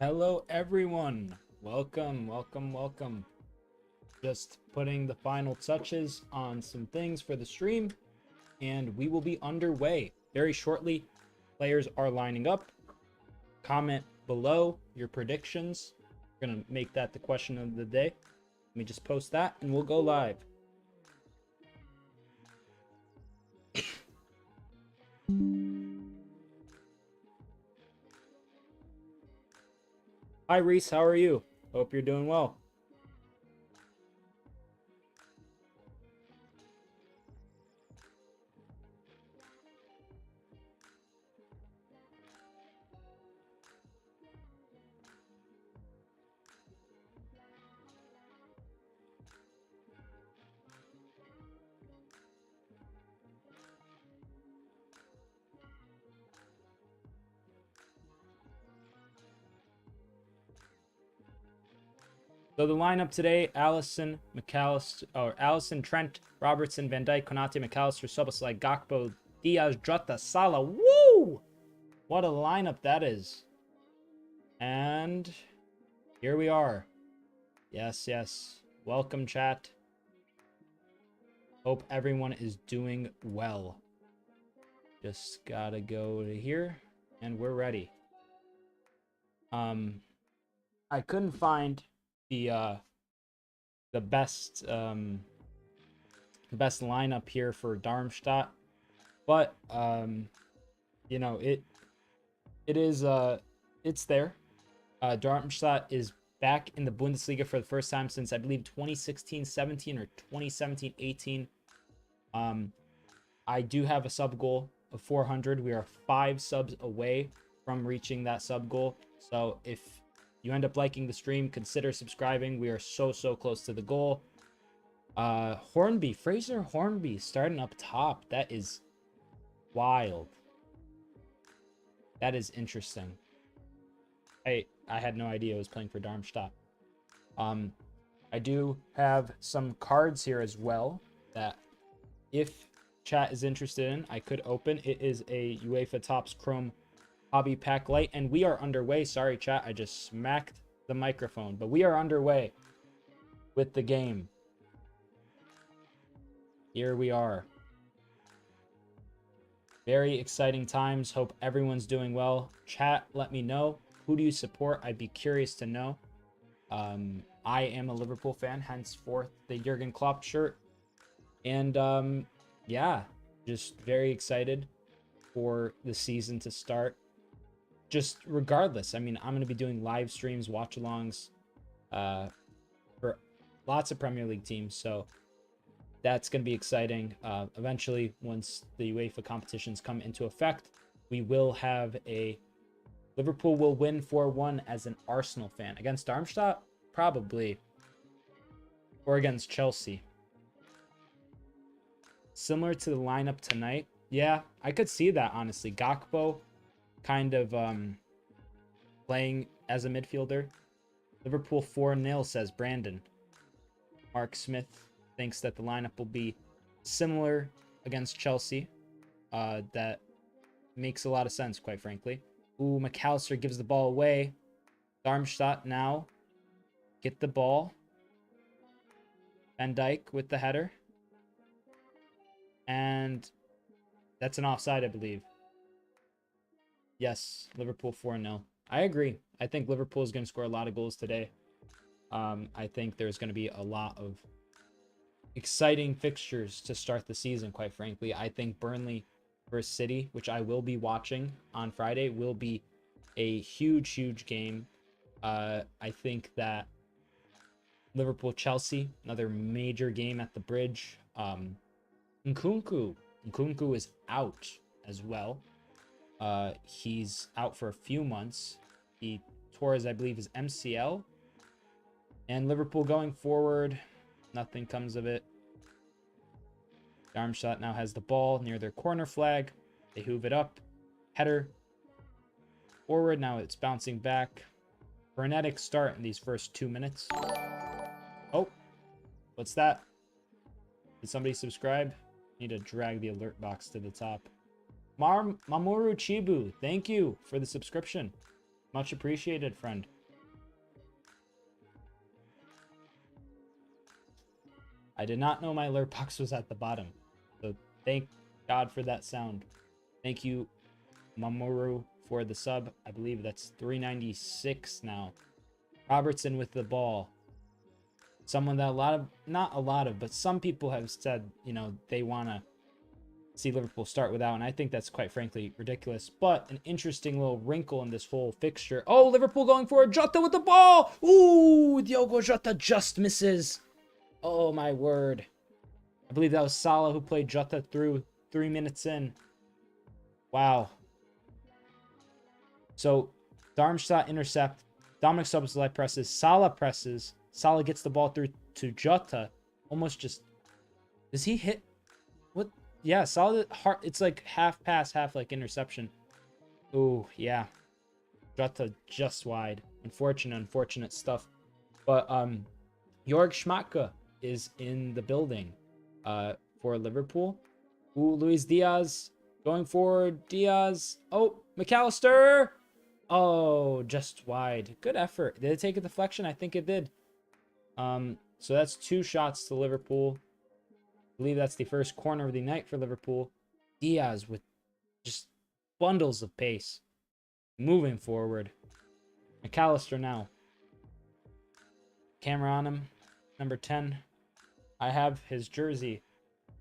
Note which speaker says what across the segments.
Speaker 1: Hello everyone, welcome. Just putting the final touches on some things for the stream and we will be underway very shortly. Players are lining up. Comment below your predictions. We're gonna make that the question of the day. Let me just post that and we'll go live. Hi Reese, how are you? Hope you're doing well. So the lineup today: Allison, Trent, Robertson, Van Dijk, Konate, McAllister, szobozlai, Gakpo, Diaz, Jota, Salah. Woo! What a lineup that is. And here we are. Yes. Welcome, chat. Hope everyone is doing well. Just gotta go to here, and we're ready. I couldn't find the best lineup here for Darmstadt, but you know, it's there. Darmstadt is back in the Bundesliga for the first time since I believe 2016-17 or 2017-18. I do have a sub goal of 400. We are 5 subs away from reaching that sub goal. So if you end up liking the stream, consider subscribing. We are so close to the goal. Fraser Hornby starting up top. That is wild. That is interesting. I had no idea I was playing for Darmstadt. I do have some cards here as well that if chat is interested in, I could open. It is a UEFA Topps Chrome Hobby Pack Light, and we are underway. Sorry, chat, I just smacked the microphone, but we are underway with the game. Here we are. Very exciting times. Hope everyone's doing well. Chat, let me know. Who do you support? I'd be curious to know. I am a Liverpool fan, henceforth the Jurgen Klopp shirt. And yeah, just very excited for the season to start. Just regardless, I mean, I'm going to be doing live streams, watch-alongs for lots of Premier League teams. So that's going to be exciting. Eventually, once the UEFA competitions come into effect, we will have Liverpool will win 4-1 as an Arsenal fan. Against Darmstadt? Probably. Or against Chelsea. Similar to the lineup tonight. Yeah, I could see that, honestly. Gakpo kind of playing as a midfielder. Liverpool 4-0, says Brandon. Mark Smith thinks that the lineup will be similar against Chelsea. That makes a lot of sense, quite frankly. Ooh, McAllister gives the ball away. Darmstadt now get the ball. Van Dijk with the header. And that's an offside, I believe. Yes, Liverpool 4-0. I agree. I think Liverpool is going to score a lot of goals today. I think there's going to be a lot of exciting fixtures to start the season, quite frankly. I think Burnley versus City, which I will be watching on Friday, will be a huge game. I think that Liverpool-Chelsea, another major game at the bridge. Nkunku is out as well. He's out for a few months. He tore his, I believe, his MCL. And Liverpool going forward, nothing comes of it. Darmstadt now has the ball near their corner flag. They hoof it up. Header. Forward. Now it's bouncing back. Frenetic start in these first 2 minutes. Oh, what's that? Did somebody subscribe? Need to drag the alert box to the top. Mamoru Chibu, thank you for the subscription. Much appreciated, friend. I did not know my alert box was at the bottom. So thank God for that sound. Thank you, Mamoru, for the sub. I believe that's 396 now. Robertson with the ball. Someone that not a lot of, but some people have said, you know, they want to see Liverpool start without, and I think that's quite frankly ridiculous. But an interesting little wrinkle in this whole fixture. Oh, Liverpool going for it. Jota with the ball. Ooh, Diogo Jota just misses. Oh, my word. I believe that was Salah who played Jota through 3 minutes in. Wow. So, Darmstadt intercept. Domink szobozlai presses. Salah presses. Salah gets the ball through to Jota. Almost just... Does he hit... What? Yeah, Salah... It's like half pass, half like interception. Ooh, yeah. Jota just wide. Unfortunate stuff. But, Jörg Schmatke is in the building for Liverpool. Ooh, Luis Diaz going forward. Diaz. Oh, McAllister. Oh, just wide. Good effort. Did it take a deflection? I think it did. So that's 2 shots to Liverpool. I believe that's the first corner of the night for Liverpool. Diaz with just bundles of pace. Moving forward. McAllister now. Camera on him. Number 10. I have his jersey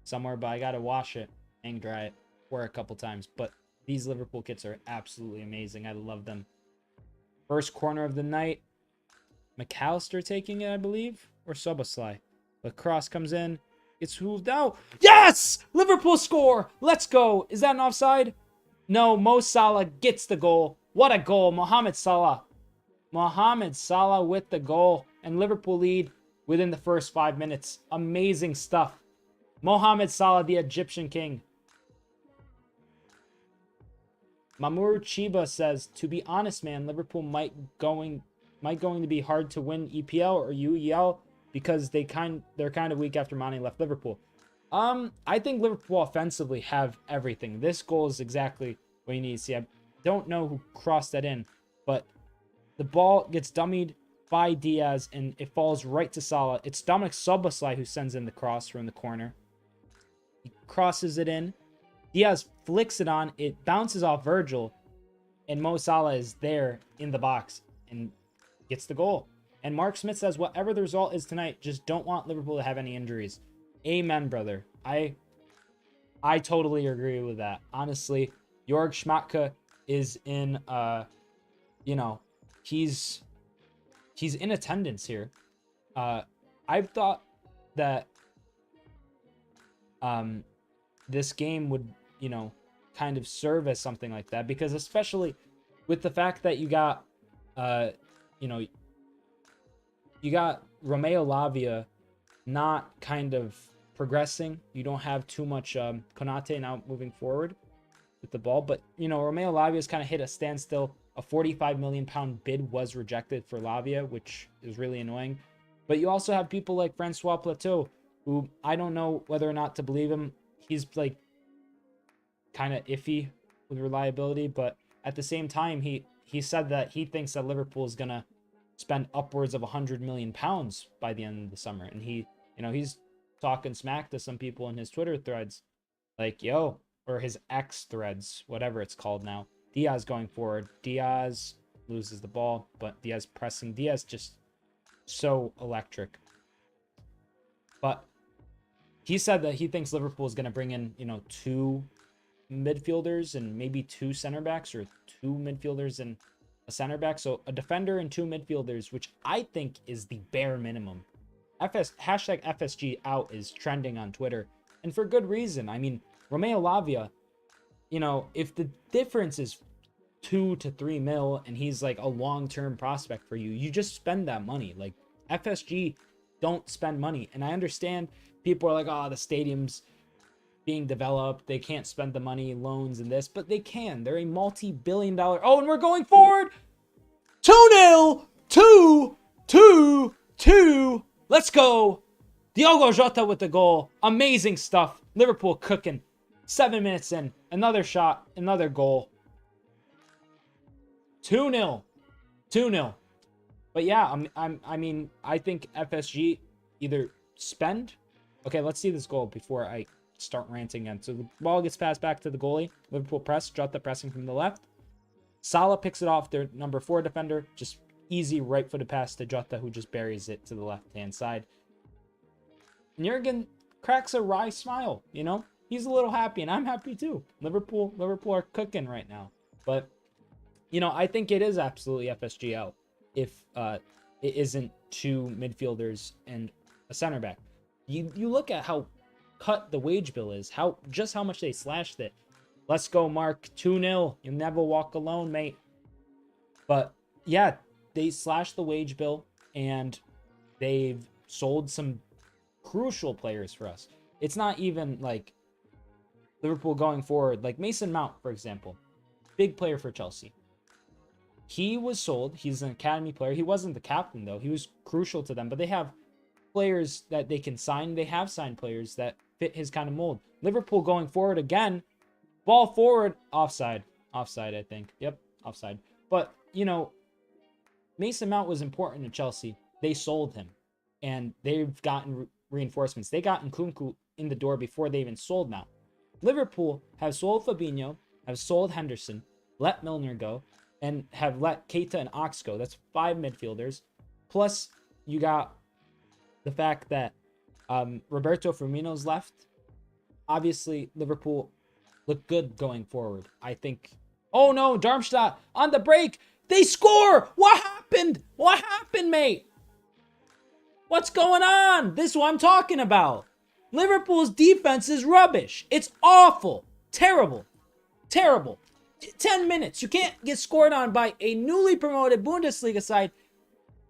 Speaker 1: somewhere, but I gotta wash it, hang dry it, wear a couple times. But these Liverpool kits are absolutely amazing. I love them. First corner of the night. McAllister taking it, I believe, or szobozlai. The cross comes in, gets hooved out. Yes! Liverpool score! Let's go! Is that an offside? No, Mo Salah gets the goal. What a goal. Mohamed Salah. Mohamed Salah with the goal. And Liverpool lead within the first 5 minutes. Amazing stuff. Mohamed Salah, the Egyptian king. Mamoru Chiba says, to be honest, man, Liverpool might going to be hard to win EPL or UEL because they're kind of weak after Mane left Liverpool. I think Liverpool offensively have everything. This goal is exactly what you need to see. I don't know who crossed that in, but the ball gets dummied by Diaz and it falls right to Salah. It's Domink szobozlai who sends in the cross from the corner. He crosses it in. Diaz flicks it on. It bounces off Virgil, and Mo Salah is there in the box and gets the goal. And Mark Smith says, whatever the result is tonight, just don't want Liverpool to have any injuries. Amen, brother. I totally agree with that. Honestly, Jörg Schmatke is in, you know, he's in attendance here. I thought that this game would, you know, kind of serve as something like that, because especially with the fact that you got, you know, you got Romeo Lavia not kind of progressing. You don't have too much Konate now moving forward with the ball, but you know, Romeo Lavia's kind of hit a standstill. A 45 million pound bid was rejected for Lavia, which is really annoying. But you also have people like Francois Plateau, who I don't know whether or not to believe him. He's like kind of iffy with reliability, but at the same time, he said that he thinks that Liverpool is gonna spend upwards of 100 million pounds by the end of the summer, and he, you know, he's talking smack to some people in his Twitter threads, like, yo, or his X threads, whatever it's called now. Diaz going forward. Diaz loses the ball, but Diaz pressing. Diaz just so electric. But he said that he thinks Liverpool is going to bring in, you know, 2 midfielders and maybe 2 center backs, or 2 midfielders and a center back. So a defender and 2 midfielders, which I think is the bare minimum. Hashtag FSG out is trending on Twitter, and for good reason. I mean, Romeo Lavia, you know, if the difference is 2 to 3 mil and he's like a long-term prospect for you, you just spend that money. Like, FSG don't spend money. And I understand people are like, oh, the stadium's being developed, they can't spend the money, loans and this, but they can. They're a multi-billion-dollar. Oh, and we're going forward. 2-0. 2. Let's go. Diogo Jota with the goal. Amazing stuff. Liverpool cooking. 7 minutes in. Another shot. Another goal. 2-0. 2-0. But yeah, I mean, I think FSG either spend. Okay, let's see this goal before I start ranting again. So the ball gets passed back to the goalie. Liverpool press, Jota pressing from the left. Salah picks it off their number 4 defender. Just easy right-footed pass to Jota, who just buries it to the left-hand side. And Jurgen cracks a wry smile, you know? He's a little happy, and I'm happy too. Liverpool are cooking right now. But, you know, I think it is absolutely FSG out if it isn't 2 midfielders and a center back. You look at how cut the wage bill is, how much they slashed it. Let's go, Mark. 2-0. You'll never walk alone, mate. But yeah, they slashed the wage bill and they've sold some crucial players for us. It's not even like Liverpool going forward, like Mason Mount, for example, big player for Chelsea. He was sold. He's an academy player. He wasn't the captain, though. He was crucial to them. But they have players that they can sign. They have signed players that fit his kind of mold. Liverpool going forward again. Ball forward. Offside. Offside, I think. Yep, offside. But, you know, Mason Mount was important to Chelsea. They sold him. And they've gotten reinforcements. They got Nkunku in the door before they even sold Mount. Liverpool have sold Fabinho, have sold Henderson, let Milner go, and have let Keita and Ox go. That's 5 midfielders. Plus, you got the fact that Roberto Firmino's left. Obviously, Liverpool look good going forward. I think... Oh no, Darmstadt on the break. They score! What happened? What happened, mate? What's going on? This is what I'm talking about. Liverpool's defense is rubbish. It's awful. Terrible. Terrible. 10 minutes. You can't get scored on by a newly promoted Bundesliga side.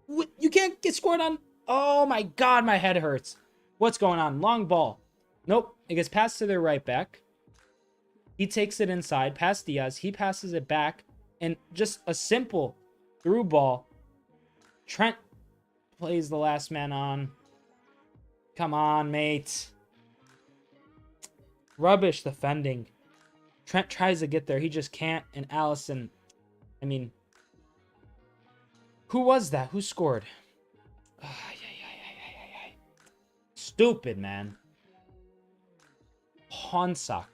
Speaker 1: You can't get scored on. Oh my God, my head hurts. What's going on? Long ball. Nope. It gets passed to their right back. He takes it inside, past Diaz. He passes it back. And just a simple through ball. Trent plays the last man on. Come on, mate. Rubbish defending. Trent tries to get there. He just can't. And Allison, I mean, who was that? Who scored? Stupid, man. Honsak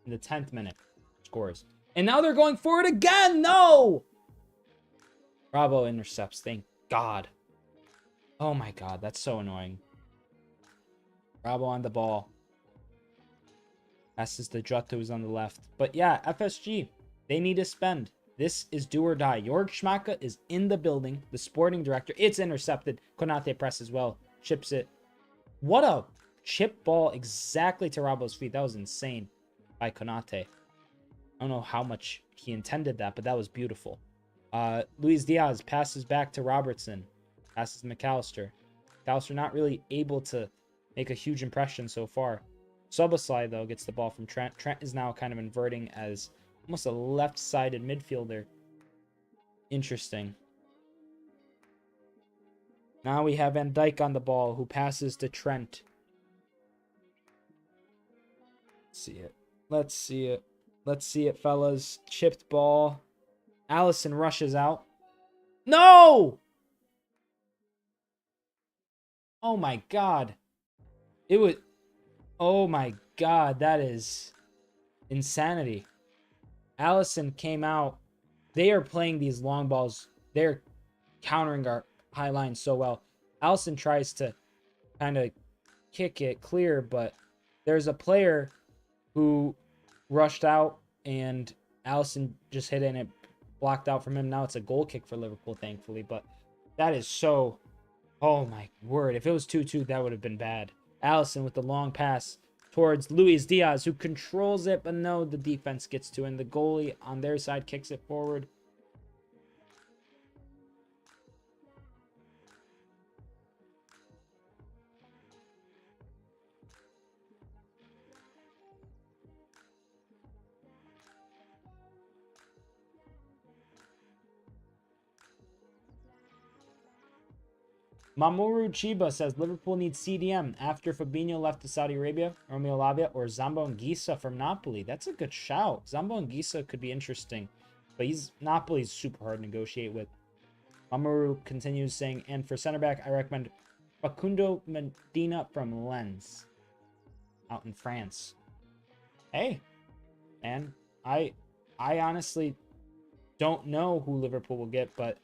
Speaker 1: in the 10th minute scores. And now they're going forward again. No! Bravo intercepts. Thank God. Oh my God. That's so annoying. Bravo on the ball. Passes to Jota, who's on the left. But yeah, FSG, they need to spend. This is do or die. Jörg Schmacke is in the building. The sporting director. It's intercepted. Konate presses well. Chips it. What a chip ball exactly to Rabo's feet. That was insane by Konate. I don't know how much he intended that, but that was beautiful. Luis Diaz passes back to Robertson. Passes to McAllister. McAllister not really able to make a huge impression so far. Szobozlai, though, gets the ball from Trent. Trent is now kind of inverting as almost a left-sided midfielder. Interesting. Now we have Van Dijk on the ball, who passes to Trent. Let's see it. Let's see it. Let's see it, fellas. Chipped ball. Allison rushes out. No! Oh, my God. It was... Oh, my God. That is insanity. Allison came out. They are playing these long balls. They're countering our high line so well. Allison tries to kind of kick it clear, but there's a player who rushed out and Allison just hit it and it blocked out from him. Now it's a goal kick for Liverpool, thankfully, but that is so... Oh my word. If it was 2-2, that would have been bad. Allison with the long pass towards Luis Diaz, who controls it, but no, the defense gets to, and the goalie on their side kicks it forward. Mamoru Chiba says Liverpool needs CDM after Fabinho left to Saudi Arabia, Romeo Lavia, or Zambo Anguissa from Napoli. That's a good shout. Zambo Anguissa could be interesting, but Napoli's super hard to negotiate with. Mamoru continues saying, and for center back, I recommend Facundo Medina from Lens out in France. Hey, man, I honestly don't know who Liverpool will get, but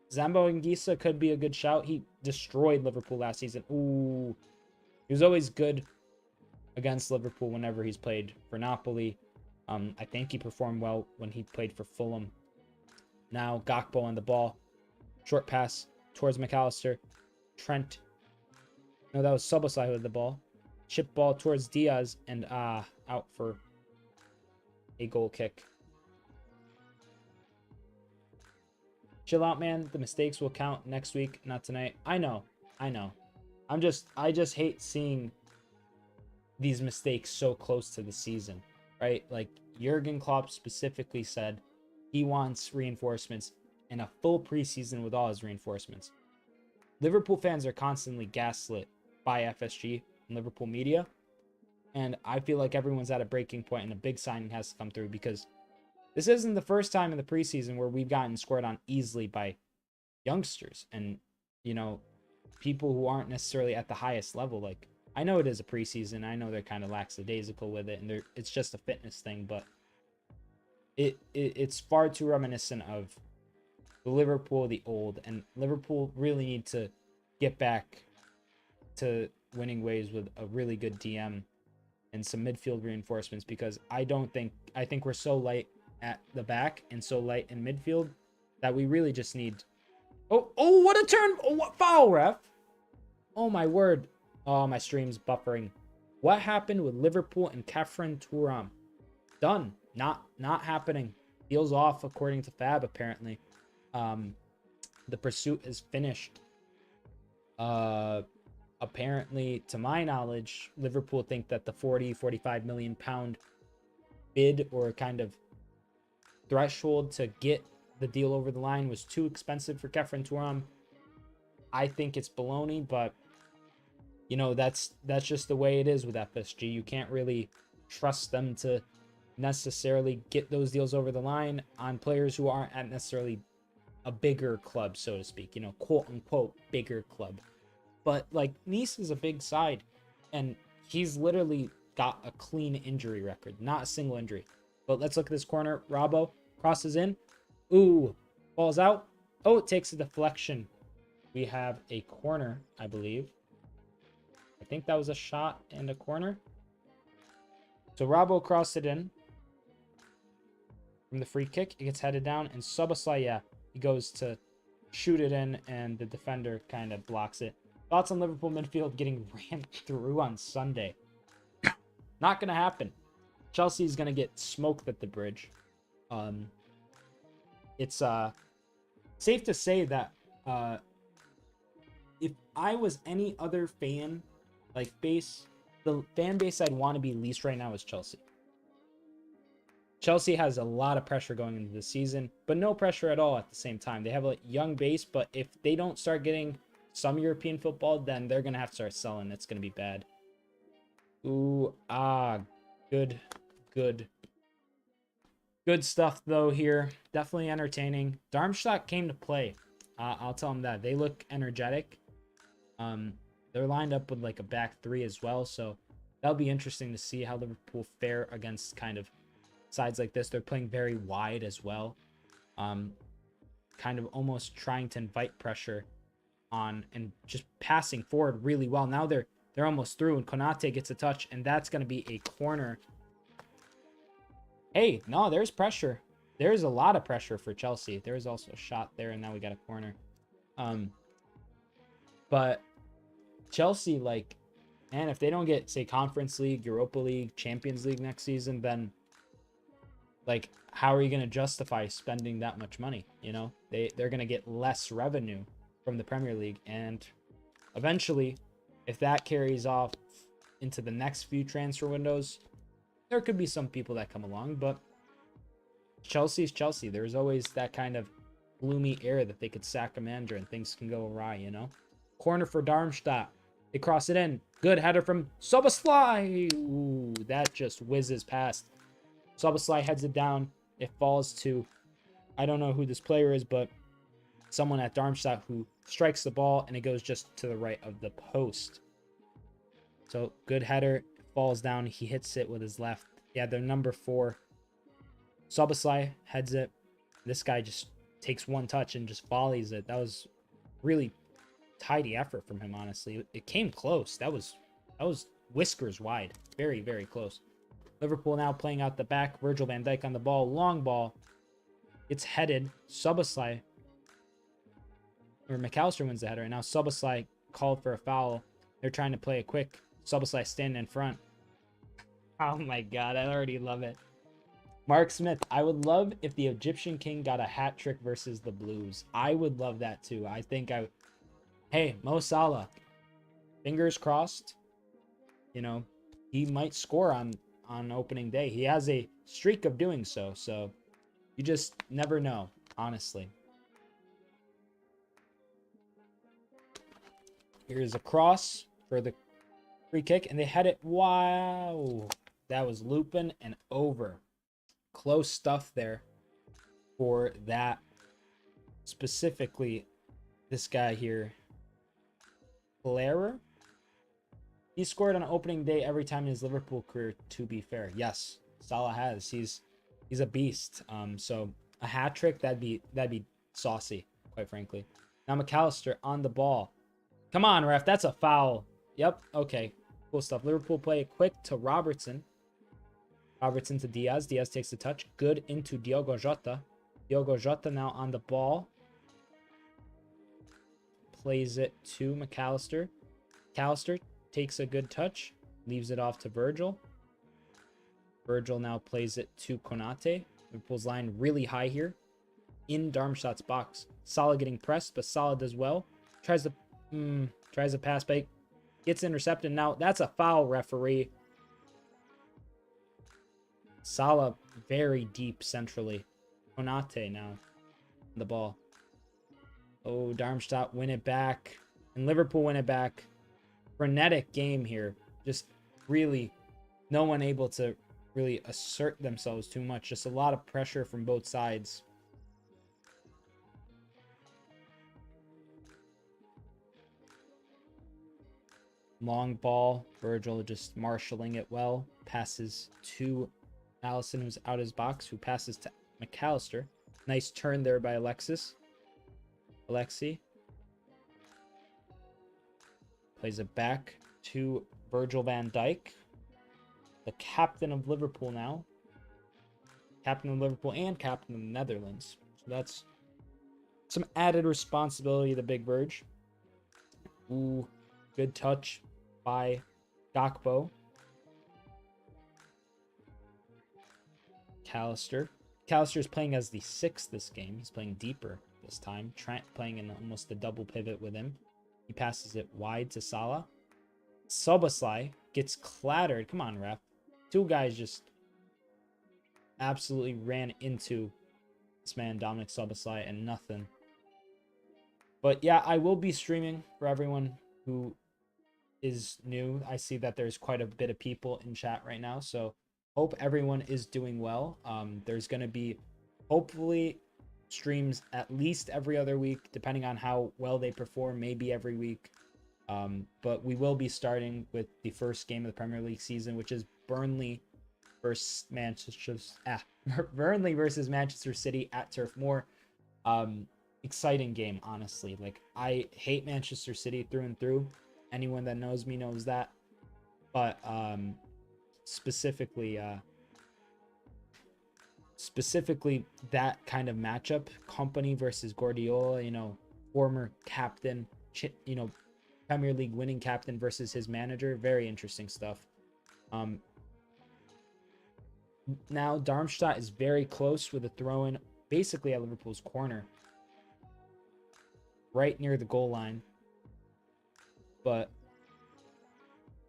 Speaker 1: Zambo Anguissa could be a good shout. He destroyed Liverpool last season. Ooh, he was always good against Liverpool whenever he's played for Napoli. I think he performed well when he played for Fulham. Now Gakpo on the ball. Short pass towards McAllister. Trent. No, that was Szobozlai who had the ball. Chip ball towards Diaz and out for a goal kick. Chill out, man. The mistakes will count next week, not tonight. I know. I just hate seeing these mistakes so close to the season, right? Like Jurgen Klopp specifically said he wants reinforcements and a full preseason with all his reinforcements. Liverpool fans are constantly gaslit by FSG and Liverpool media, and I feel like everyone's at a breaking point and a big signing has to come through, because this isn't the first time in the preseason where we've gotten scored on easily by youngsters and, you know, people who aren't necessarily at the highest level. Like, I know it is a preseason. I know they're kind of lackadaisical with it, and it's just a fitness thing, but it's far too reminiscent of the Liverpool, the old, and Liverpool really need to get back to winning ways with a really good DM and some midfield reinforcements, because I think we're so light at the back and so light in midfield that we really just need. Oh, what a turn. Oh, what foul, ref. Oh my word. Oh, my stream's buffering. What happened with Liverpool and khephren thuram? Done. Not happening. Deals off according to Fab, apparently. The pursuit is finished. Apparently, to my knowledge, Liverpool think that the 40-45 million pound bid, or kind of threshold to get the deal over the line, was too expensive for khephren thuram. I think it's baloney, but you know, that's just the way it is with FSG. You can't really trust them to necessarily get those deals over the line on players who aren't at necessarily a bigger club, so to speak, you know, quote unquote bigger club. But like, Nice is a big side, and he's literally got a clean injury record, not a single injury. But let's look at this corner. Robbo crosses in. Ooh, falls out. Oh, it takes a deflection. We have a corner, I believe. I think that was a shot and a corner. So Robbo crossed it in from the free kick. It gets headed down, and Szobozlai, yeah, he goes to shoot it in, and the defender kind of blocks it. Thoughts on Liverpool midfield getting ran through on Sunday? Not going to happen. Chelsea's going to get smoked at the bridge. It's safe to say that if I was any other fan, like base, the fan base I'd want to be least right now is Chelsea. Chelsea has a lot of pressure going into the season, but no pressure at all at the same time. They have a young base, but if they don't start getting some European football, then they're going to have to start selling. It's going to be bad. Ooh, good stuff, though, here. Definitely entertaining. Darmstadt came to play. I'll tell them that. They look energetic. They're lined up with like a back three as well, so that'll be interesting to see how Liverpool fare against kind of sides like this. They're playing very wide as well. Kind of almost trying to invite pressure on and just passing forward really well. Now they're almost through, and Konate gets a touch, and that's going to be a corner. Hey, no, there's pressure. There's a lot of pressure for Chelsea. There's also a shot there, and now we got a corner. But Chelsea, like, man, if they don't get, say, Conference League, Europa League, Champions League next season, then like, how are you going to justify spending that much money? You know, they're going to get less revenue from the Premier League, and eventually, if that carries off into the next few transfer windows, there could be some people that come along, but Chelsea's Chelsea. There's always that kind of gloomy air that they could sack a manager and things can go awry, you know? Corner for Darmstadt. They cross it in. Good header from Szobozlai. Ooh, that just whizzes past. Szobozlai heads it down. It falls to, I don't know who this player is, but someone at Darmstadt who strikes the ball, and it goes just to the right of the post. So good header, falls down. He hits it with his left. Yeah, they're number 4. Szobozlai heads it. This guy just takes one touch and just volleys it. That was really tidy effort from him, honestly. It came close. That was whiskers wide. Very, very close. Liverpool now playing out the back. Virgil van Dijk on the ball. Long ball. It's headed. Szobozlai, or McAllister wins the header. And now Szobozlai called for a foul. They're trying to play it quick. Szobozlai standing in front. Oh my god, I already love it. Mark Smith, I would love if the Egyptian King got a hat trick versus the Blues. I would love that too. I think hey, Mo Salah, fingers crossed. You know, he might score on opening day. He has a streak of doing so. So you just never know, honestly. Here's a cross for the free kick, and they had it. Wow, that was looping and over. Close stuff there for that. Specifically, this guy here, Blair. He scored on opening day every time in his Liverpool career, to be fair. Yes, Salah has. He's a beast. So a hat trick, that'd be saucy, quite frankly. Now McAllister on the ball. Come on, ref, that's a foul. Yep, okay. Cool stuff. Liverpool play it quick to Robertson. Robertson to Diaz. Diaz takes the touch. Good into Diogo Jota. Diogo Jota now on the ball. Plays it to McAllister. McAllister takes a good touch. Leaves it off to Virgil. Virgil now plays it to Konate. Liverpool's line really high here. In Darmstadt's box. Salah getting pressed, but Salah does well. Tries to pass back. Gets intercepted. Now, that's a foul, referee. Salah very deep centrally. Konate now on the ball. Oh, Darmstadt win it back. And Liverpool win it back. Frenetic game here. Just really no one able to really assert themselves too much. Just a lot of pressure from both sides. Long ball. Virgil just marshalling it well. Passes to Allison, who's out of his box, who passes to McAllister. Nice turn there by Alexi. Plays it back to Virgil van Dijk. The captain of Liverpool now. Captain of Liverpool and captain of the Netherlands. So that's some added responsibility to the Big Verge. Ooh, good touch by Gakpo. McAllister is playing as the 6th this game. He's playing deeper this time. Trent playing in almost a double pivot with him. He passes it wide to Salah. Szobozlai gets clattered. Come on, ref. 2 guys just absolutely ran into this man, Dominic Szobozlai, and nothing. But yeah, I will be streaming for everyone who is new. I see that there's quite a bit of people in chat right now, so hope everyone is doing well. There's going to be hopefully streams at least every other week, depending on how well they perform, maybe every week. But we will be starting with the first game of the Premier League season, which is Burnley versus Manchester City at Turf Moor. Exciting game, honestly. Like, I hate Manchester City through and through. Anyone that knows me knows that. But specifically that kind of matchup, Company versus Guardiola, you know, former captain, you know, Premier League winning captain versus his manager. Very interesting stuff. Now Darmstadt is very close with a throw-in, basically at Liverpool's corner, right near the goal line. But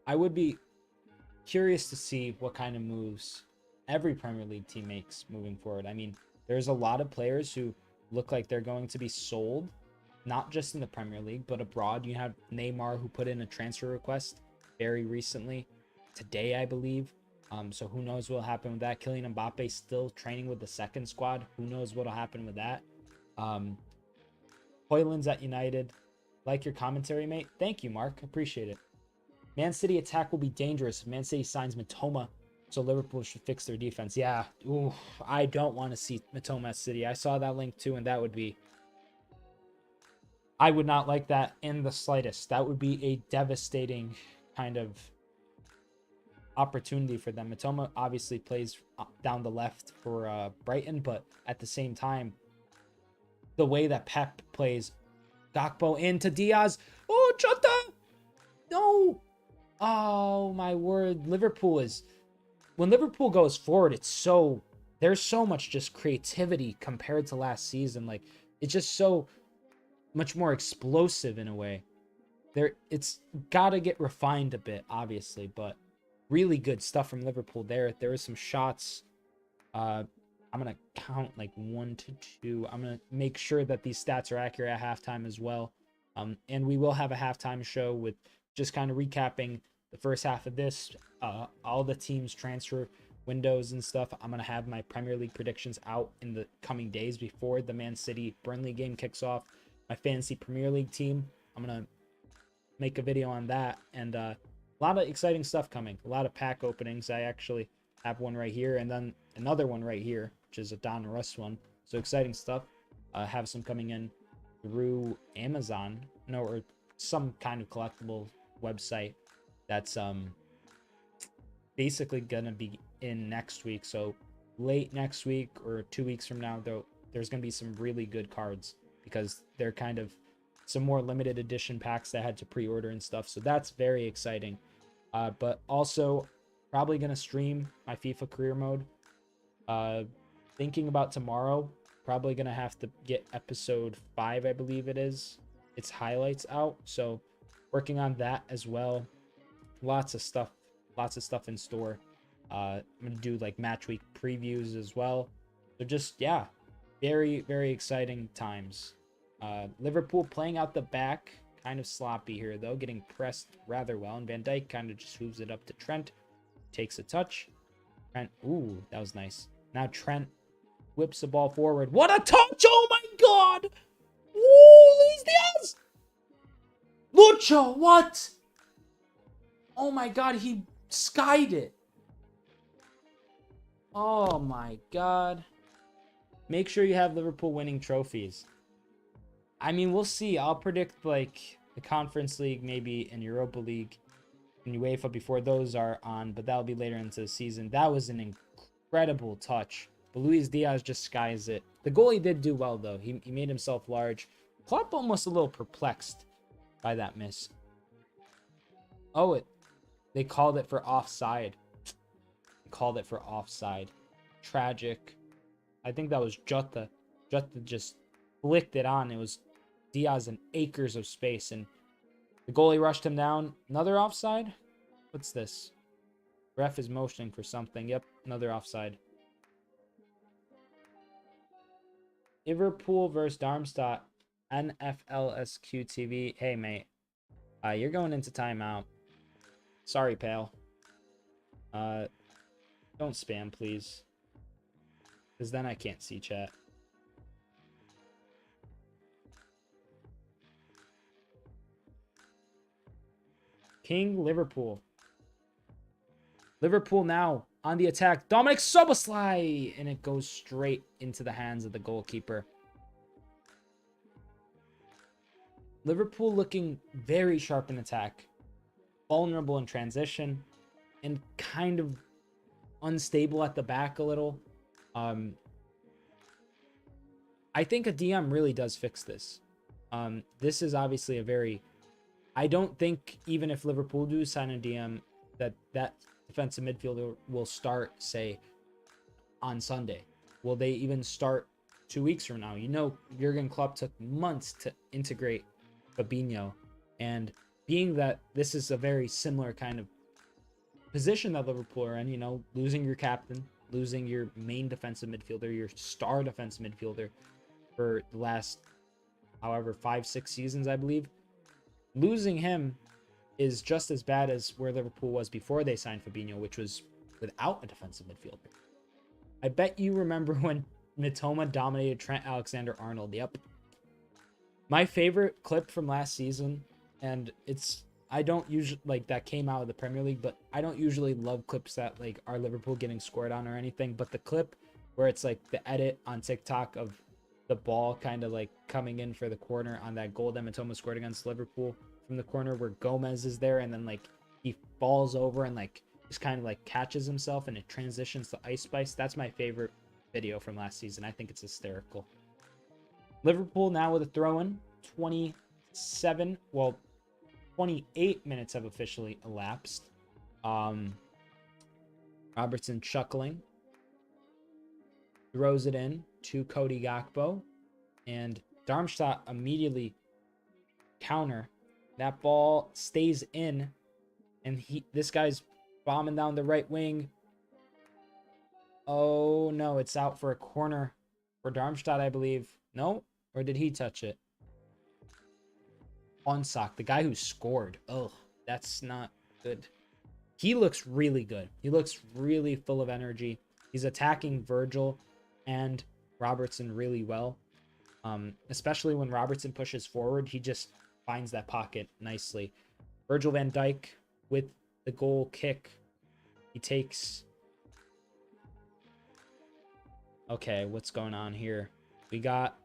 Speaker 1: I would be curious to see what kind of moves every Premier League team makes moving forward. I mean, there's a lot of players who look like they're going to be sold, not just in the Premier League, but abroad. You have Neymar, who put in a transfer request very recently, today, I believe. So who knows what will happen with that. Kylian Mbappe still training with the second squad. Who knows what will happen with that. Hoyland's at United. Like your commentary, mate. Thank you, Mark. Appreciate it. Man City attack will be dangerous if Man City signs Mitoma, so Liverpool should fix their defense. Yeah, ooh, I don't want to see Mitoma at City. I saw that link too, and that would be... I would not like that in the slightest. That would be a devastating kind of opportunity for them. Mitoma obviously plays down the left for Brighton, but at the same time, the way that Pep plays, Gakpo into Diaz. Oh, Jota! No! Oh, my word. Liverpool is... When Liverpool goes forward, it's so... There's so much just creativity compared to last season. Like, it's just so much more explosive in a way. It's got to get refined a bit, obviously, but really good stuff from Liverpool there. There were some shots. I'm going to count like 1 to 2. I'm going to make sure that these stats are accurate at halftime as well. And we will have a halftime show with just kind of recapping the first half of this, all the teams' transfer windows and stuff. I'm going to have my Premier League predictions out in the coming days before the Man City Burnley game kicks off. My fantasy Premier League team, I'm going to make a video on that. And a lot of exciting stuff coming. A lot of pack openings. I actually have one right here and then another one right here, which is a Don Russ one. So exciting stuff. Have some coming in through Amazon, or some kind of collectible website that's basically gonna be in next week. So late next week or 2 weeks from now, though, there's gonna be some really good cards because they're kind of some more limited edition packs that I had to pre-order and stuff. So that's very exciting. But also probably gonna stream my FIFA career mode. Thinking about tomorrow, probably gonna have to get episode 5, I believe it is. It's highlights out, so working on that as well. Lots of stuff in store. I'm gonna do like match week previews as well. So just, yeah, very, very exciting times. Liverpool playing out the back, kind of sloppy here though, getting pressed rather well, and Van Dijk kind of just hooves it up to Trent, takes a touch. Trent, ooh, that was nice. Now Trent whips the ball forward. What a touch! Oh my god! Ooh, Luis Diaz! Lucho, what? Oh my god, he skied it. Oh my god. Make sure you have Liverpool winning trophies. I mean, we'll see. I'll predict like the Conference League, maybe in Europa League and UEFA before those are on, but that'll be later into the season. That was an incredible touch. But Luis Diaz just skies it. The goalie did do well, though. He made himself large. Klopp almost a little perplexed by that miss. Oh, they called it for offside. They called it for offside. Tragic. I think that was Jota. Jota just flicked it on. It was Diaz in acres of space, and the goalie rushed him down. Another offside? What's this? Ref is motioning for something. Yep, another offside. Liverpool versus Darmstadt. NFLSQ TV. Hey, mate. You're going into timeout. Sorry, pal. Don't spam, please. Because then I can't see chat. King Liverpool. Liverpool now on the attack. Domink szobozlai! And it goes straight into the hands of the goalkeeper. Liverpool looking very sharp in attack. Vulnerable in transition. And kind of unstable at the back a little. I think a DM really does fix this. This is obviously a very... I don't think even if Liverpool do sign a DM that defensive midfielder will start, say, on Sunday. Will they even start 2 weeks from now? You know, Jurgen Klopp took months to integrate Fabinho. And being that this is a very similar kind of position that Liverpool are in, you know, losing your captain, losing your main defensive midfielder, your star defensive midfielder for the last, however, 5-6 seasons, I believe. Losing him is just as bad as where Liverpool was before they signed Fabinho, which was without a defensive midfielder. I bet you remember when Mitoma dominated Trent Alexander-Arnold. Yep. My favorite clip from last season, and I don't usually like that came out of the Premier League, but I don't usually love clips that like are Liverpool getting scored on or anything. But the clip where it's like the edit on TikTok of the ball kind of like coming in for the corner on that goal that Matoma scored against Liverpool from the corner, where Gomez is there and then like he falls over and like just kind of like catches himself and it transitions to Ice Spice. That's my favorite video from last season. I think it's hysterical. Liverpool now with a throw-in. 28 minutes have officially elapsed. Robertson chuckling. Throws it in to Cody Gakpo. And Darmstadt immediately counter. That ball stays in. And this guy's bombing down the right wing. Oh, no. It's out for a corner for Darmstadt, I believe. No? Or did he touch it? Onsock, the guy who scored. Oh, that's not good. He looks really good. He looks really full of energy. He's attacking Virgil and Robertson really well. Especially when Robertson pushes forward, he just finds that pocket nicely. Virgil van Dijk with the goal kick. He takes... Okay, what's going on here? We got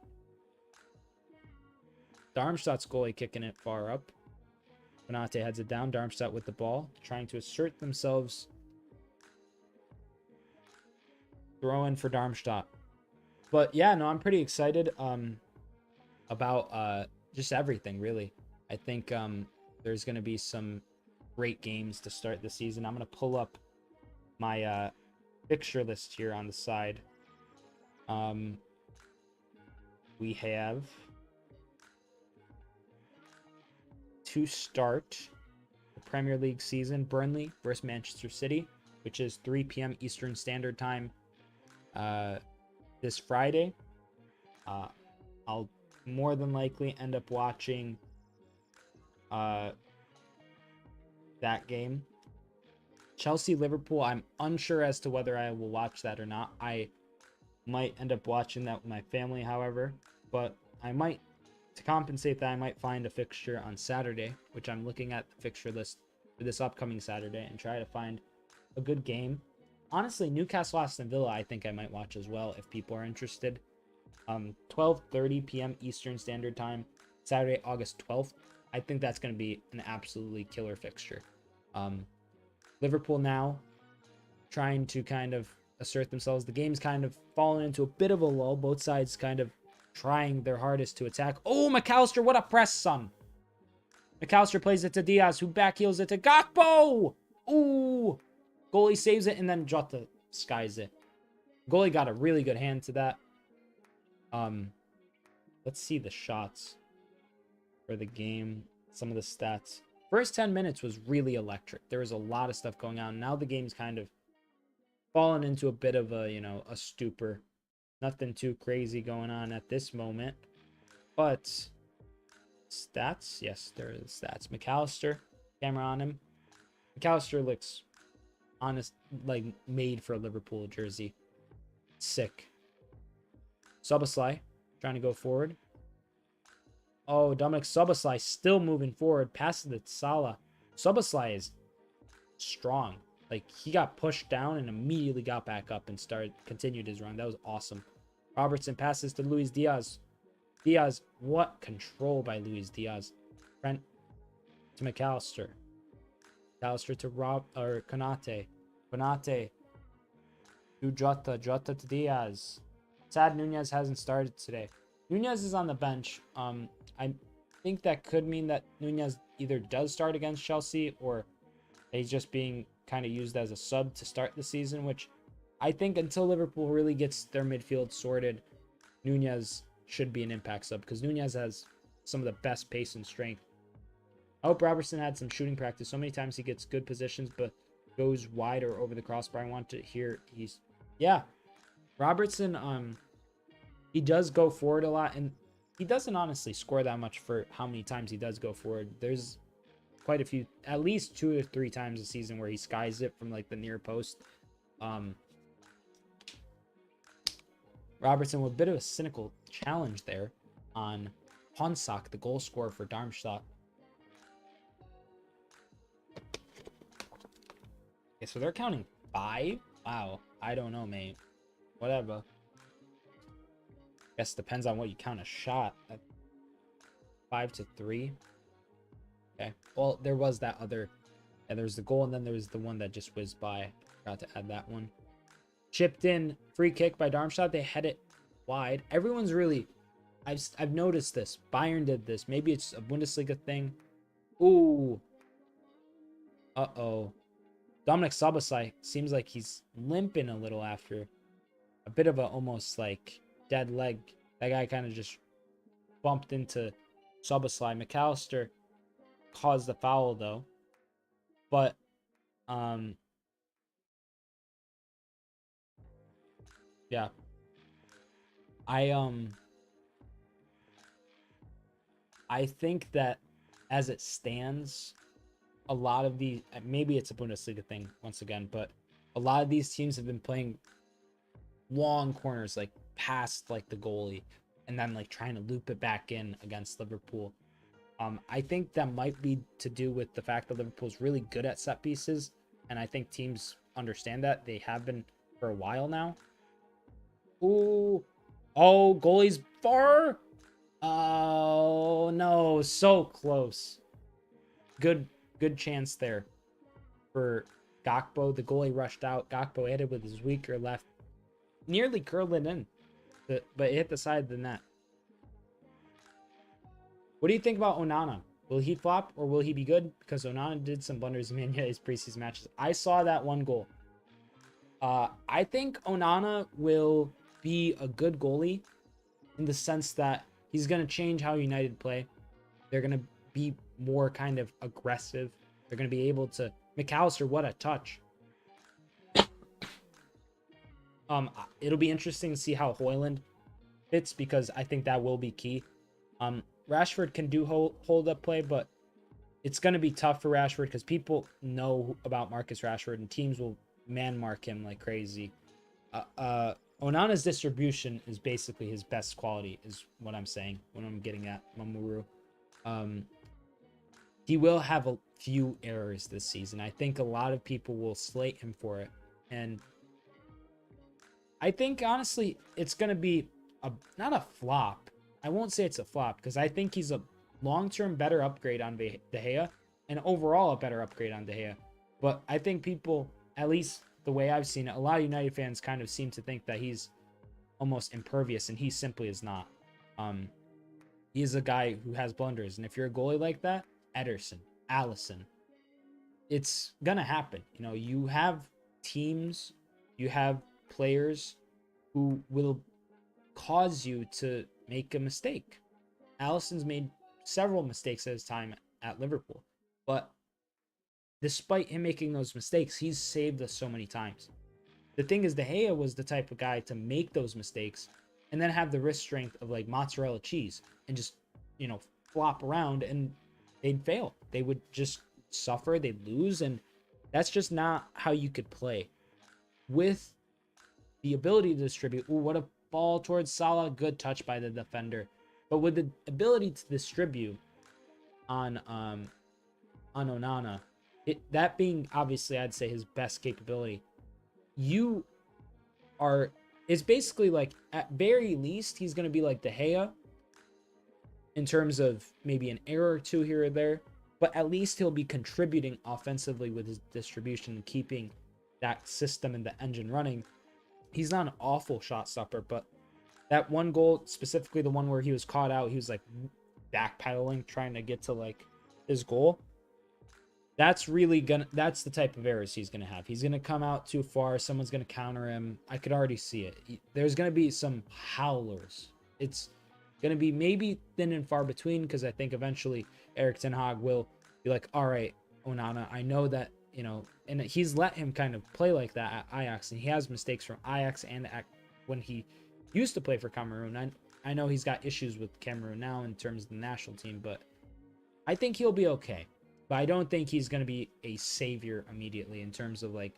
Speaker 1: Darmstadt's goalie kicking it far up. Konate heads it down. Darmstadt with the ball, trying to assert themselves. Throw in for Darmstadt. But yeah, no, I'm pretty excited about just everything, really. I think there's going to be some great games to start the season. I'm going to pull up my fixture list here on the side. We have to start the Premier League season, Burnley versus Manchester City, which is 3 p.m. Eastern Standard Time this Friday. I'll more than likely end up watching that game. Chelsea Liverpool, I'm unsure as to whether I will watch that or not. I might end up watching that with my family, however, but I might, to compensate that, I might find a fixture on Saturday, which I'm looking at the fixture list for this upcoming Saturday and try to find a good game. Honestly, Newcastle Aston Villa, I think I might watch as well if people are interested. 12:30 p.m. Eastern Standard Time, Saturday, August 12th. I think that's going to be an absolutely killer fixture. Liverpool now trying to kind of assert themselves. The game's kind of fallen into a bit of a lull. Both sides kind of trying their hardest to attack. Oh, McAllister, what a press, son. McAllister plays it to Diaz, who backheels it to Gakpo. Ooh. Goalie saves it, and then Jota skies it. Goalie got a really good hand to that. Let's see the shots for the game. Some of the stats. First 10 minutes was really electric. There was a lot of stuff going on. Now the game's kind of fallen into a bit of a, a stupor. Nothing too crazy going on at this moment. But stats, yes, there are the stats. McAllister, camera on him. McAllister looks honest, like made for a Liverpool jersey. Sick. Szobozlai trying to go forward. Oh, Domink Szobozlai still moving forward. Passes it to Salah. Szobozlai is strong. Like, he got pushed down and immediately got back up and continued his run. That was awesome. Robertson passes to Luis Diaz. Diaz, what control by Luis Diaz. Trent to McAllister. McAllister to Konate. Konate to Jota. Jota to Diaz. Sad Nunez hasn't started today. Nunez is on the bench. I think that could mean that Nunez either does start against Chelsea or he's just being kind of used as a sub to start the season, which I think until Liverpool really gets their midfield sorted, Nunez should be an impact sub because Nunez has some of the best pace and strength. I hope Robertson had some shooting practice. So many times he gets good positions but goes wide or over the crossbar. I want to hear Robertson, he does go forward a lot, and he doesn't honestly score that much for how many times he does go forward. There's quite a few, at least 2 or 3 times a season where he skies it from like the near post. Robertson with a bit of a cynical challenge there on Honsak, the goal scorer for Darmstadt. Okay, so they're counting 5? Wow. I don't know, mate. Whatever. Guess depends on what you count a shot. 5-3. Okay. Well, there was that other... Yeah, there was the goal, and then there was the one that just whizzed by. Forgot to add that one. Chipped in. Free kick by Darmstadt. They head it wide. Everyone's really... I've noticed this. Bayern did this. Maybe it's a Bundesliga thing. Ooh. Uh-oh. Domink szobozlai seems like he's limping a little after a bit of a almost like dead leg. That guy kind of just bumped into szobozlai. McAllister caused the foul though. But yeah. I think that as it stands, a lot of the, maybe it's a Bundesliga thing once again, but a lot of these teams have been playing long corners, like past like the goalie, and then like trying to loop it back in against Liverpool. I think that might be to do with the fact that Liverpool's really good at set pieces, and I think teams understand that. They have been for a while now. Ooh, oh, goalie's far. Oh no, so close. Good chance there for Gakpo. The goalie rushed out. Gakpo hit it with his weaker left. Nearly curled it in, but it hit the side of the net. What do you think about Onana? Will he flop or will he be good? Because Onana did some blunders in Man United preseason matches. I saw that one goal. I think Onana will be a good goalie in the sense that he's going to change how United play. They're going to be more kind of aggressive. They're going to be able to... McAllister, what a touch. It'll be interesting to see how Højlund fits because I think that will be key. Rashford can do hold up play, but it's going to be tough for Rashford because people know about Marcus Rashford and teams will man mark him like crazy. Onana's distribution is basically his best quality, is what I'm saying when I'm getting at Mamuru. He will have a few errors this season. I think a lot of people will slate him for it. And I think, honestly, it's going to be not a flop. I won't say it's a flop because I think he's a long-term better upgrade on De Gea and overall a better upgrade on De Gea. But I think people, at least the way I've seen it, a lot of United fans kind of seem to think that he's almost impervious, and he simply is not. He is a guy who has blunders, and if you're a goalie like that, Ederson, Alisson, it's gonna happen. You know, you have teams, you have players who will cause you to make a mistake. Alisson's made several mistakes at his time at Liverpool, but despite him making those mistakes, he's saved us so many times. The thing is, De Gea was the type of guy to make those mistakes and then have the wrist strength of like mozzarella cheese and just, you know, flop around and they'd fail. They would just suffer, they'd lose, and that's just not how you could play. With the ability to distribute, ooh, what a ball towards Salah, good touch by the defender. But with the ability to distribute on Onana, that being obviously I'd say his best capability, it's basically like at very least he's going to be like De Gea in terms of maybe an error or two here or there, but at least he'll be contributing offensively with his distribution and keeping that system and the engine running. He's not an awful shot stopper, but that one goal, specifically the one where he was caught out, he was like backpedaling trying to get to like his goal. That's the type of errors he's gonna have. He's gonna come out too far, someone's gonna counter him. I could already see it. There's gonna be some howlers. It's gonna be maybe thin and far between because I think eventually Erik ten Hag will be like, all right, Onana, I know that, you know, and he's let him kind of play like that at Ajax, and he has mistakes from Ajax and when he used to play for Cameroon. I know he's got issues with Cameroon now in terms of the national team, but I think he'll be okay. But I don't think he's going to be a savior immediately in terms of like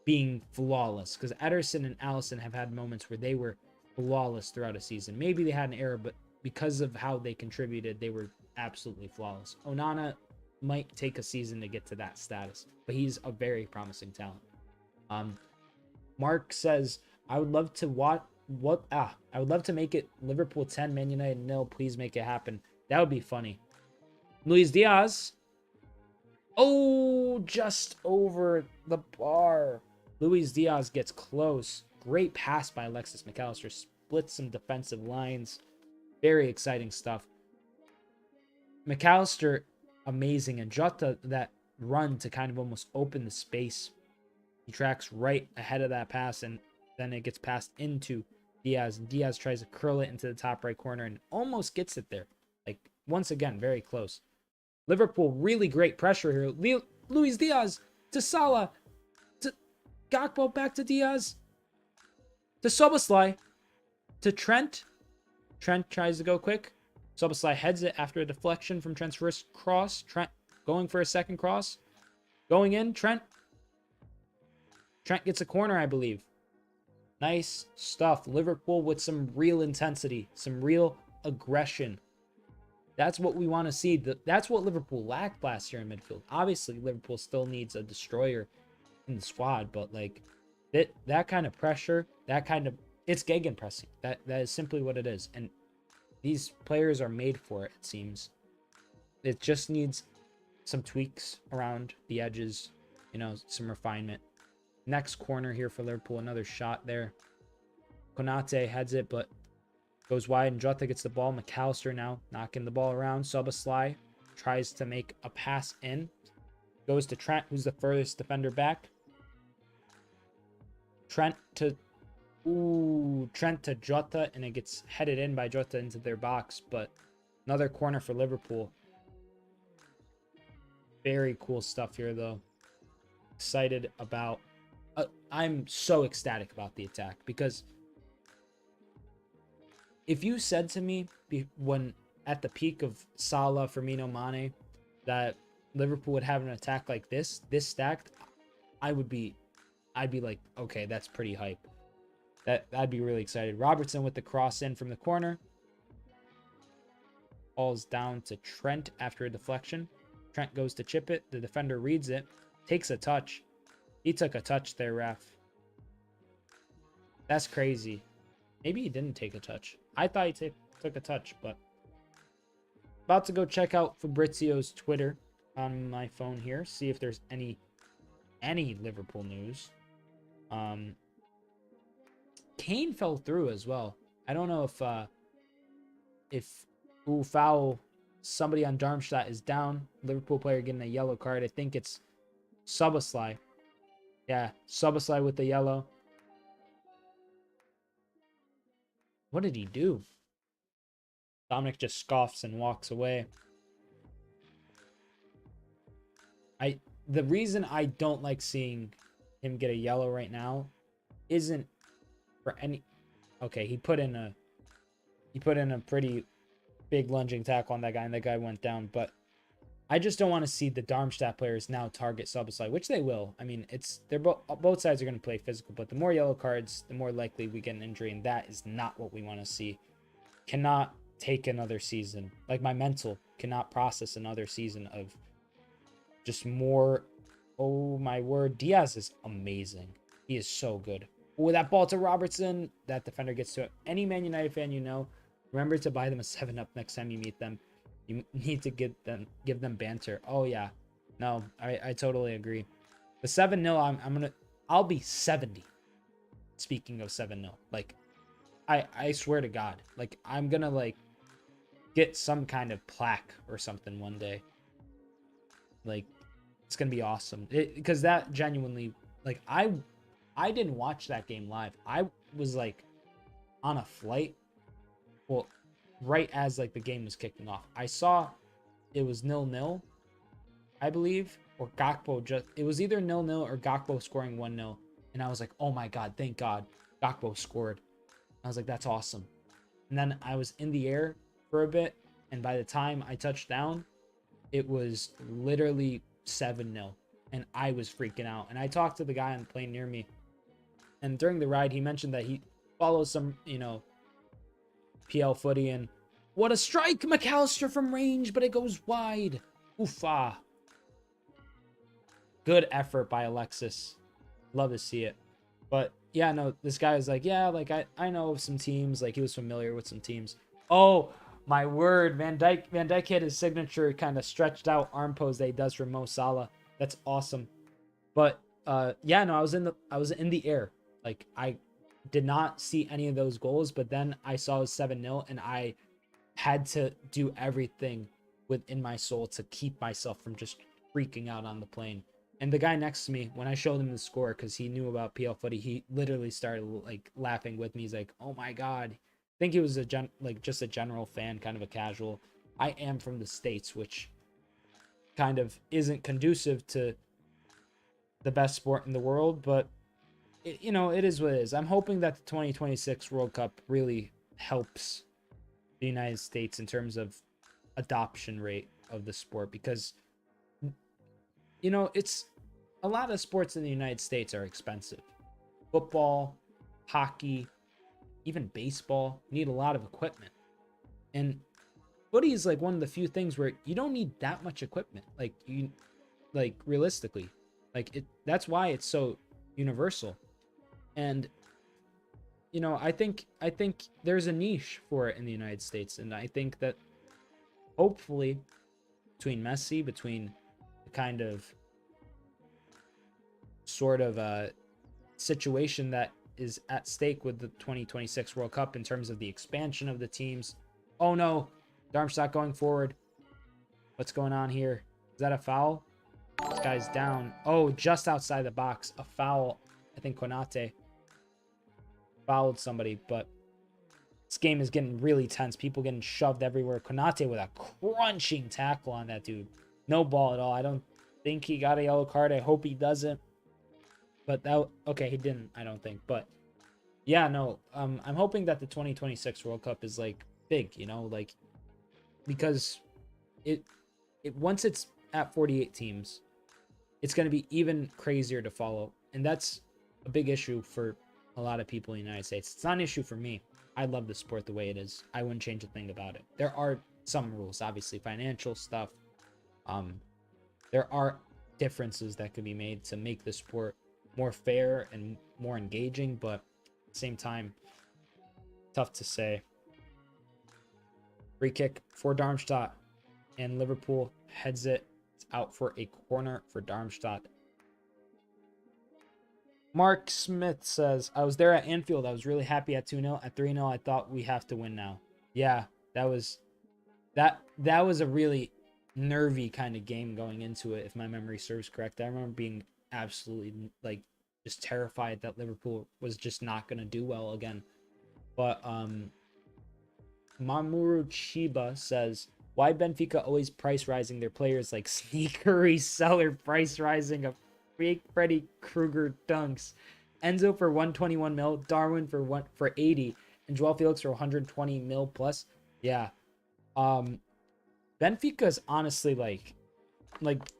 Speaker 1: being flawless, because Ederson and Alisson have had moments where they were flawless throughout a season. Maybe they had an error, but because of how they contributed, they were absolutely flawless. Onana might take a season to get to that status, but he's a very promising talent. Mark says, I would love to I would love to make it Liverpool 10, Man United 0. Please make it happen. That would be funny. Luis Diaz. Oh, just over the bar. Luis Diaz gets close. Great pass by Alexis McAllister. Splits some defensive lines. Very exciting stuff. McAllister, amazing. And Jota, that run to kind of almost open the space. He tracks right ahead of that pass, and then it gets passed into Diaz. And Diaz tries to curl it into the top right corner and almost gets it there. Like, once again, very close. Liverpool, really great pressure here. Luis Diaz to Salah. To Gakpo, back to Diaz. To szobozlai. To Trent. Trent tries to go quick. szobozlai heads it after a deflection from Trent's first cross. Trent going for a second cross. Going in, Trent. Trent gets a corner, I believe. Nice stuff. Liverpool with some real intensity, some real aggression. That's what we want to see. That's what Liverpool lacked last year in midfield. Obviously, Liverpool still needs a destroyer in the squad, but like that kind of pressure, it's gegenpressing. That is simply what it is. And these players are made for it, it seems. It just needs some tweaks around the edges, some refinement. Next corner here for Liverpool. Another shot there. Konate heads it, but goes wide, and Jota gets the ball. McAllister now knocking the ball around. szobozlai tries to make a pass in. Goes to Trent, who's the furthest defender back. Trent to Jota, and it gets headed in by Jota into their box. But another corner for Liverpool. Very cool stuff here, though. Excited about... I'm so ecstatic about the attack, because if you said to me when at the peak of Salah, Firmino, Mane, that Liverpool would have an attack like this stacked, I'd be like, okay, that's pretty hype. I'd be really excited. Robertson with the cross in from the corner. Falls down to Trent after a deflection. Trent goes to chip it. The defender reads it. Takes a touch. He took a touch there, ref. That's crazy. Maybe he didn't take a touch. I thought he took a touch, but... About to go check out Fabrizio's Twitter on my phone here. See if there's any Liverpool news. Kane fell through as well. I don't know if foul, somebody on Darmstadt is down. Liverpool player getting a yellow card. I think it's szobozlai. Yeah, szobozlai with the yellow. What did he do? Domink just scoffs and walks away. The reason I don't like seeing him get a yellow right now isn't for any... Okay, he put in a pretty big lunging tackle on that guy, and that guy went down, but I just don't want to see the Darmstadt players now target szobozlai, which they will. I mean, they're both sides are going to play physical, but the more yellow cards, the more likely we get an injury, and that is not what we want to see. Cannot take another season. Like, my mental cannot process another season of just more... Oh, my word. Diaz is amazing. He is so good. Oh, that ball to Robertson. That defender gets to it. Any Man United fan remember to buy them a 7-Up next time you meet them. You need to give them banter. Oh, yeah. No, I totally agree. The 7-0, I'll be 70. Speaking of 7-0. Like, I swear to God. Like, I'm gonna, like, get some kind of plaque or something one day. Like, it's gonna be awesome. Because that genuinely, like, I didn't watch that game live. I was, like, on a flight. Well, right as, like, the game was kicking off. I saw it was 0-0, I believe. Or Gakpo it was either 0-0 or Gakpo scoring 1-0. And I was like, oh my God, thank God. Gakpo scored. I was like, that's awesome. And then I was in the air for a bit. And by the time I touched down, it was literally 7-0. And I was freaking out. And I talked to the guy on the plane near me. And during the ride, he mentioned that he follows some, PL footy. And What a strike! McAllister from range, but it goes wide. Oofa. Good effort by Alexis. Love to see it. But yeah, no, this guy is like, yeah, like I know of some teams. Like he was familiar with some teams. Oh my word, Van Dijk had his signature kind of stretched out arm pose that he does for Mo Salah. That's awesome. But yeah, no, I was in the air. Like I did not see any of those goals, but then I saw it was 7-0 and I had to do everything within my soul to keep myself from just freaking out on the plane. And the guy next to me, when I showed him the score, because he knew about PL footy, he literally started like laughing with me. He's like, "Oh my god!" I think he was just a general fan, kind of a casual. I am from the States, which kind of isn't conducive to the best sport in the world, but it is what it is. I'm hoping that the 2026 World Cup really helps the United States in terms of adoption rate of the sport, because it's a lot of sports in the United States are expensive. Football, hockey, even baseball need a lot of equipment. And footy is like one of the few things where you don't need that much equipment. Like realistically, that's why it's so universal. And I think there's a niche for it in the United States, and I think that hopefully between the kind of sort of a situation that is at stake with the 2026 World Cup in terms of the expansion of the teams. Oh no, Darmstadt going forward. What's going on here? Is that a foul? This guy's down. Oh, just outside the box. A foul. I think Konate fouled somebody, but this game is getting really tense. People getting shoved everywhere. Konate with a crunching tackle on that dude. No ball at all. I don't think he got a yellow card. I hope he doesn't. But okay, he didn't, I don't think. But yeah, no, I'm hoping that the 2026 World Cup is like big, because it once it's at 48 teams, it's going to be even crazier to follow. And that's a big issue for a lot of people in the United States. It's not an issue for me. I love the sport the way it is. I wouldn't change a thing about it. There are some rules, obviously, financial stuff. There are differences that could be made to make the sport more fair and more engaging, but at the same time, tough to say. Free kick for Darmstadt, and Liverpool heads it. It's out for a corner for Darmstadt. Mark Smith says, I was there at Anfield. I was really happy at 2-0. At 3-0, I thought we have to win now. Yeah, that was a really nervy kind of game going into it, if my memory serves correct. I remember being absolutely just terrified that Liverpool was just not going to do well again. But Mamoru Chiba says, why Benfica always price rising their players like sneakery seller price rising of fake Freddy Krueger dunks? Enzo for 121 mil, Darwin for 80, and Joao Felix for 120 mil plus. Yeah. Benfica's honestly like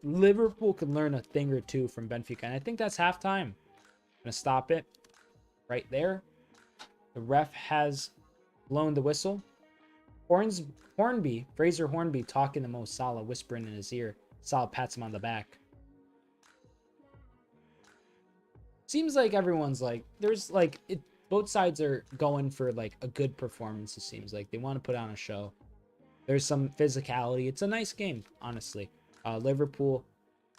Speaker 1: Liverpool could learn a thing or two from Benfica, and I think that's halftime. I'm gonna stop it right there. The ref has blown the whistle. Fraser Hornby talking to Mo Salah, whispering in his ear. Salah pats him on the back. Seems like everyone's both sides are going for a good performance. It seems like they want to put on a show. There's some physicality. It's a nice game, honestly. Liverpool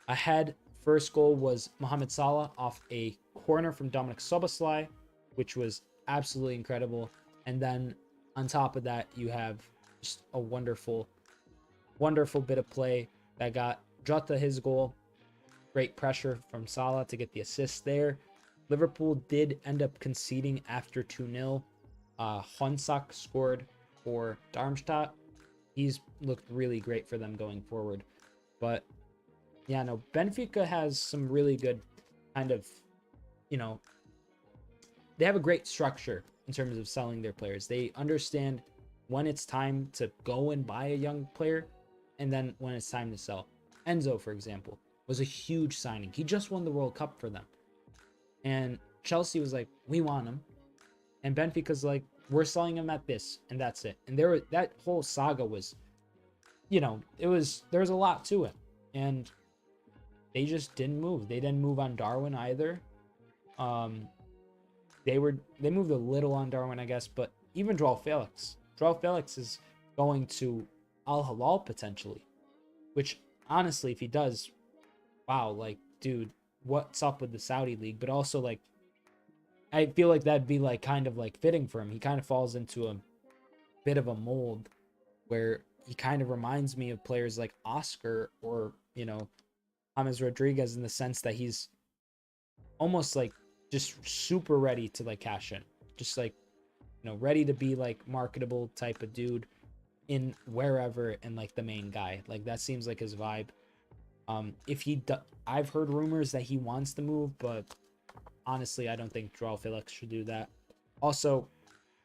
Speaker 1: ahead. First goal was Mohamed Salah off a corner from Domink szobozlai, which was absolutely incredible. And then on top of that, you have just a wonderful, wonderful bit of play that got Jota his goal. Great pressure from Salah to get the assist there. Liverpool did end up conceding after 2-0. Honsak scored for Darmstadt. He's looked really great for them going forward. But yeah, no, Benfica has some really good kind of, they have a great structure in terms of selling their players. They understand when it's time to go and buy a young player and then when it's time to sell. Enzo, for example, was a huge signing. He just won the World Cup for them. And Chelsea was like, we want him. And Benfica's like, we're selling him at this, and that's it. And there, that whole saga was, you know, there was a lot to it, and they just didn't move. They didn't move on Darwin either. They moved a little on Darwin, I guess, but even Joao Felix is going to Al Hilal potentially, which honestly, if he does, wow, like, dude, what's up with the Saudi league? But also, like, I feel like that'd be like kind of like fitting for him. He kind of falls into a bit of a mold where he kind of reminds me of players like Oscar or, you know, James Rodriguez, in the sense that he's almost like just super ready to like cash in, just like, you know, ready to be like marketable type of dude in wherever, and like the main guy. Like, that seems like his vibe. If he I've heard rumors that he wants to move, but honestly, I don't think Joao Felix should do that. Also,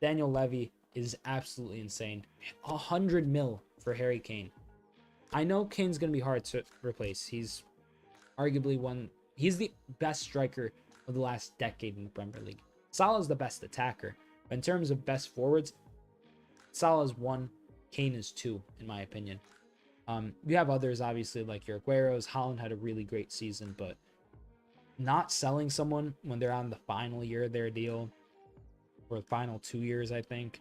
Speaker 1: Daniel Levy is absolutely insane. 100 mil for Harry Kane. I know Kane's gonna be hard to replace. He's arguably he's the best striker of the last decade in the Premier League. Salah's the best attacker, but in terms of best forwards, Salah's 1, Kane is 2, in my opinion. You have others, obviously, like your Aguero's. Haaland had a really great season, but not selling someone when they're on the final year of their deal, or the final 2 years, I think.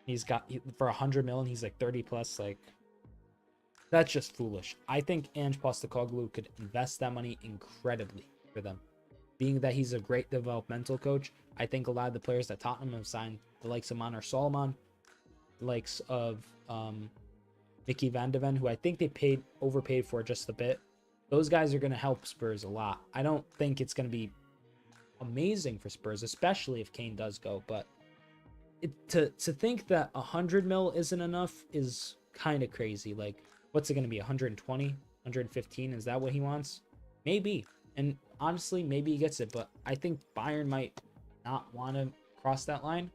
Speaker 1: He's got for 100 million, he's like 30 plus. Like, that's just foolish. I think Ange Postecoglou could invest that money incredibly for them. Being that he's a great developmental coach, I think a lot of the players that Tottenham have signed, the likes of Manor Solomon, the likes of Mickey Van de Ven, who I think they overpaid for just a bit, those guys are going to help Spurs a lot. I don't think it's going to be amazing for Spurs, especially if Kane does go, but to think that 100 mil isn't enough is kind of crazy. Like, what's it going to be, 120, 115? Is that what he wants? Maybe. And honestly, maybe he gets it, but I think Bayern might not want to cross that line.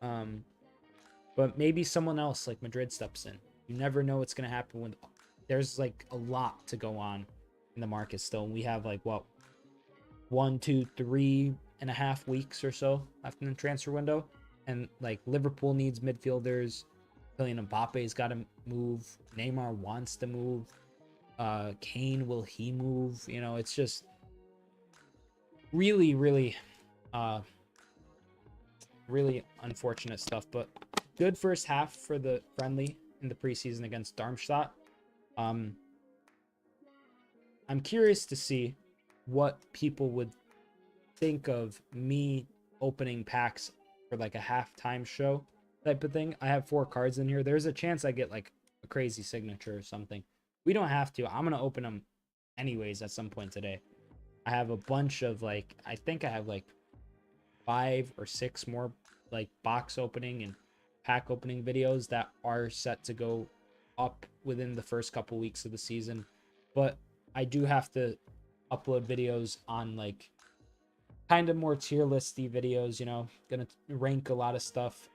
Speaker 1: But maybe someone else like Madrid steps in. You never know what's going to happen when there's like a lot to go on in the market still. And we have like, what, 1, 2, 3.5 weeks or so left in the transfer window. And like Liverpool needs midfielders. Kylian Mbappe's got to move. Neymar wants to move. Kane, will he move? You know, it's just really, really unfortunate stuff. But good first half for the friendly in the preseason against Darmstadt. I'm curious to see what people would think of me opening packs for like a halftime show type of thing. I have 4 cards in here. There's a chance I get like a crazy signature or something. We don't have to. I'm gonna open them anyways at some point today. I have a bunch of like, I think I have like 5 or 6 more like box opening and pack opening videos that are set to go up within the first couple weeks of the season. But I do have to upload videos on like kind of more tier listy videos, you know, gonna rank a lot of stuff.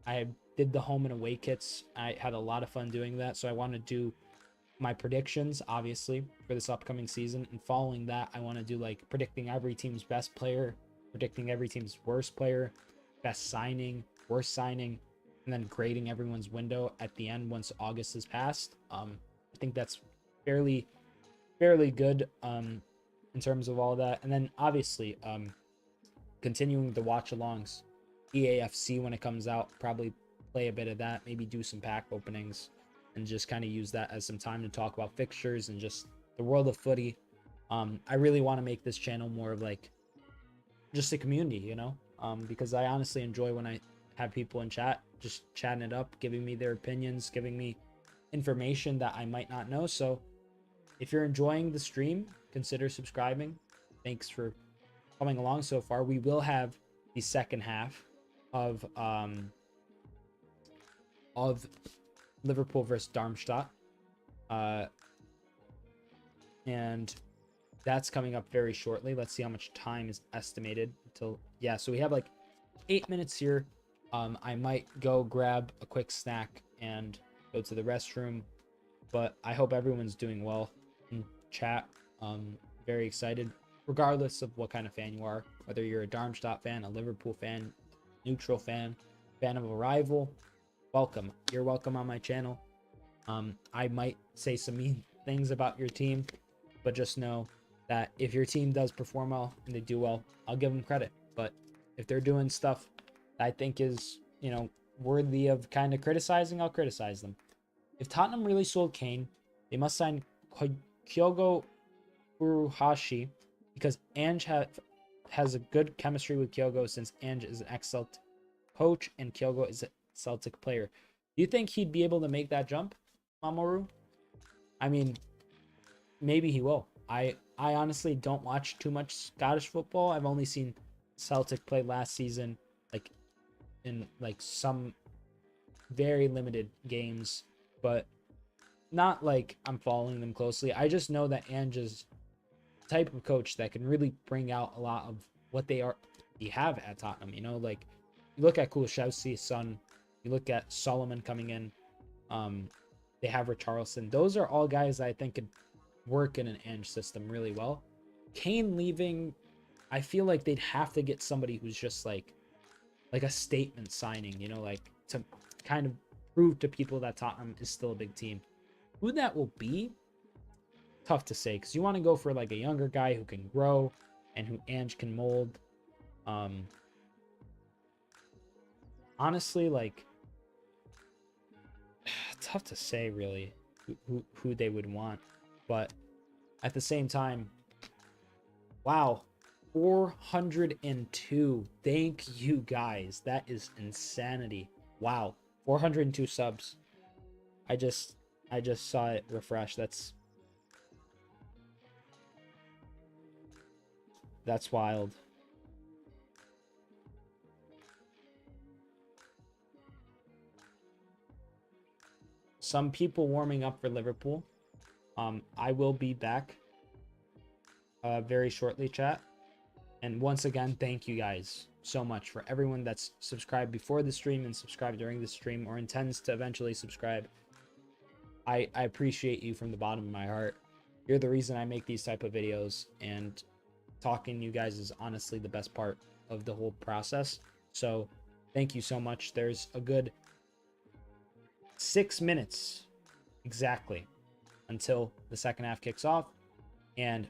Speaker 1: I did the home and away kits. I had a lot of fun doing that, so I want to do my predictions obviously for this upcoming season, and following that I want to do like predicting every team's best player, predicting every team's worst player, best signing, worst signing, and then grading everyone's window at the end once August has passed. I think that's fairly good in terms of all that. And then obviously continuing the watch alongs, EAFC when it comes out, probably play a bit of that, maybe do some pack openings, and just kind of use that as some time to talk about fixtures and just the world of footy. I really want to make this channel more of like just a community, you know, because I honestly enjoy when I have people in chat just chatting it up, giving me their opinions, giving me information that I might not know. So if you're enjoying the stream, consider subscribing. Thanks for coming along so far. We will have the second half of Liverpool versus Darmstadt, and that's coming up very shortly. Let's see how much time is estimated until, yeah, so we have like 8 minutes here. I might go grab a quick snack and go to the restroom, but I hope everyone's doing well in chat. Very excited, regardless of what kind of fan you are, whether you're a Darmstadt fan, a Liverpool fan, neutral fan. fan of a rival, welcome. You're welcome on my channel. I might say some mean things about your team, but just know that if your team does perform well and they do well, I'll give them credit. But if they're doing stuff that I think is, you know, worthy of kind of criticizing, I'll criticize them. If Tottenham really sold Kane, they must sign Kyogo Furuhashi, because Ange has a good chemistry with Kyogo, since Ange is an excellent coach and Kyogo is a Celtic player. Do you think he'd be able to make that jump, Mamoru? I mean, maybe he will. I honestly don't watch too much Scottish football. I've only seen Celtic play last season, like in like some very limited games, but not like I'm following them closely. I just know that Ange is the type of coach that can really bring out a lot of what they have at Tottenham. You know, like you look at Kulusevski's son, you look at Solomon coming in, they have Richarlison. Those are all guys that I think could work in an Ange system really well. Kane leaving, I feel like they'd have to get somebody who's just like a statement signing, you know, like to kind of prove to people that Tottenham is still a big team. Who that will be, tough to say, because you want to go for like a younger guy who can grow and who Ange can mold. Honestly, like, tough to say really who they would want, but at the same time, wow, 402. Thank you guys. That is insanity. Wow, 402 subs. I just saw it refresh. That's wild. Some people warming up for Liverpool. I will be back very shortly, chat. And once again, thank you guys so much for everyone that's subscribed before the stream and subscribed during the stream or intends to eventually subscribe. I appreciate you from the bottom of my heart. You're the reason I make these type of videos, and talking to you guys is honestly the best part of the whole process. So thank you so much. There's a good 6 minutes exactly until the second half kicks off, and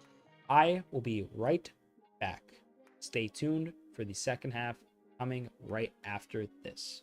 Speaker 1: I will be right back. Stay tuned for the second half coming right after this.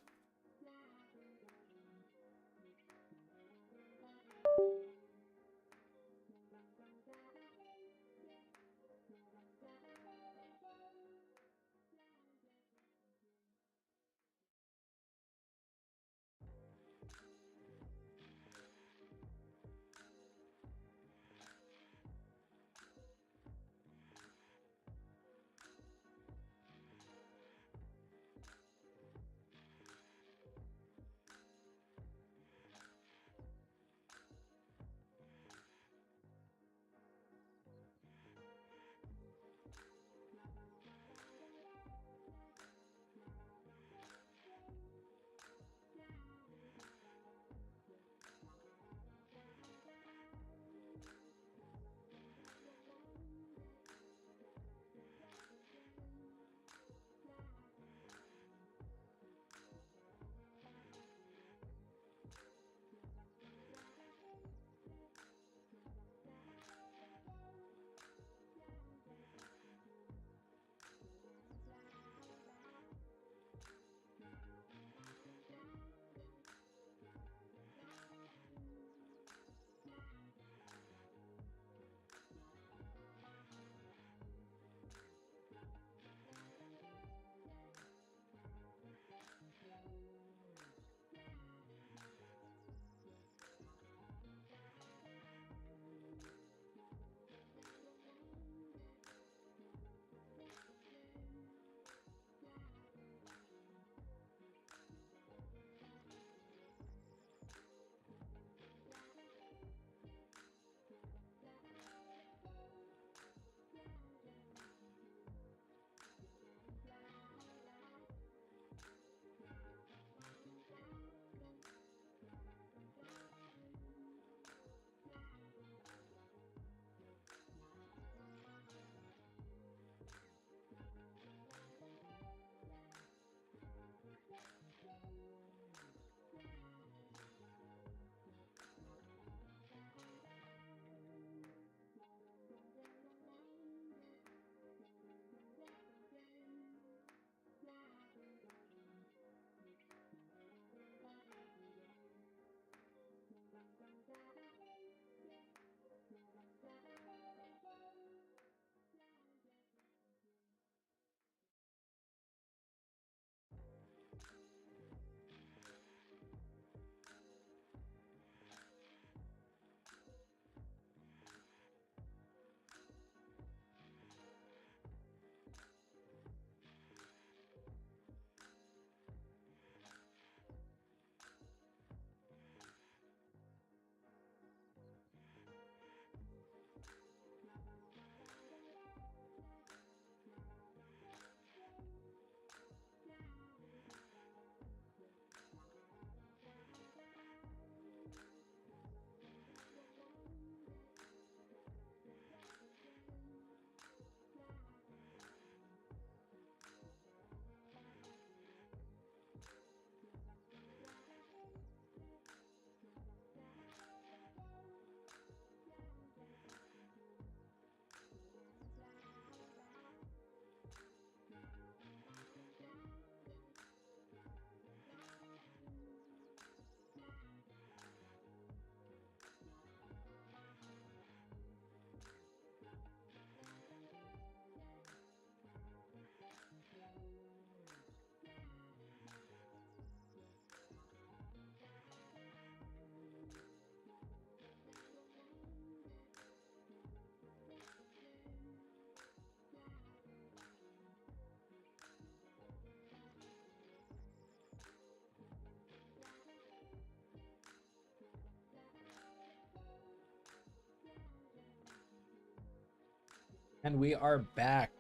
Speaker 1: And we are back.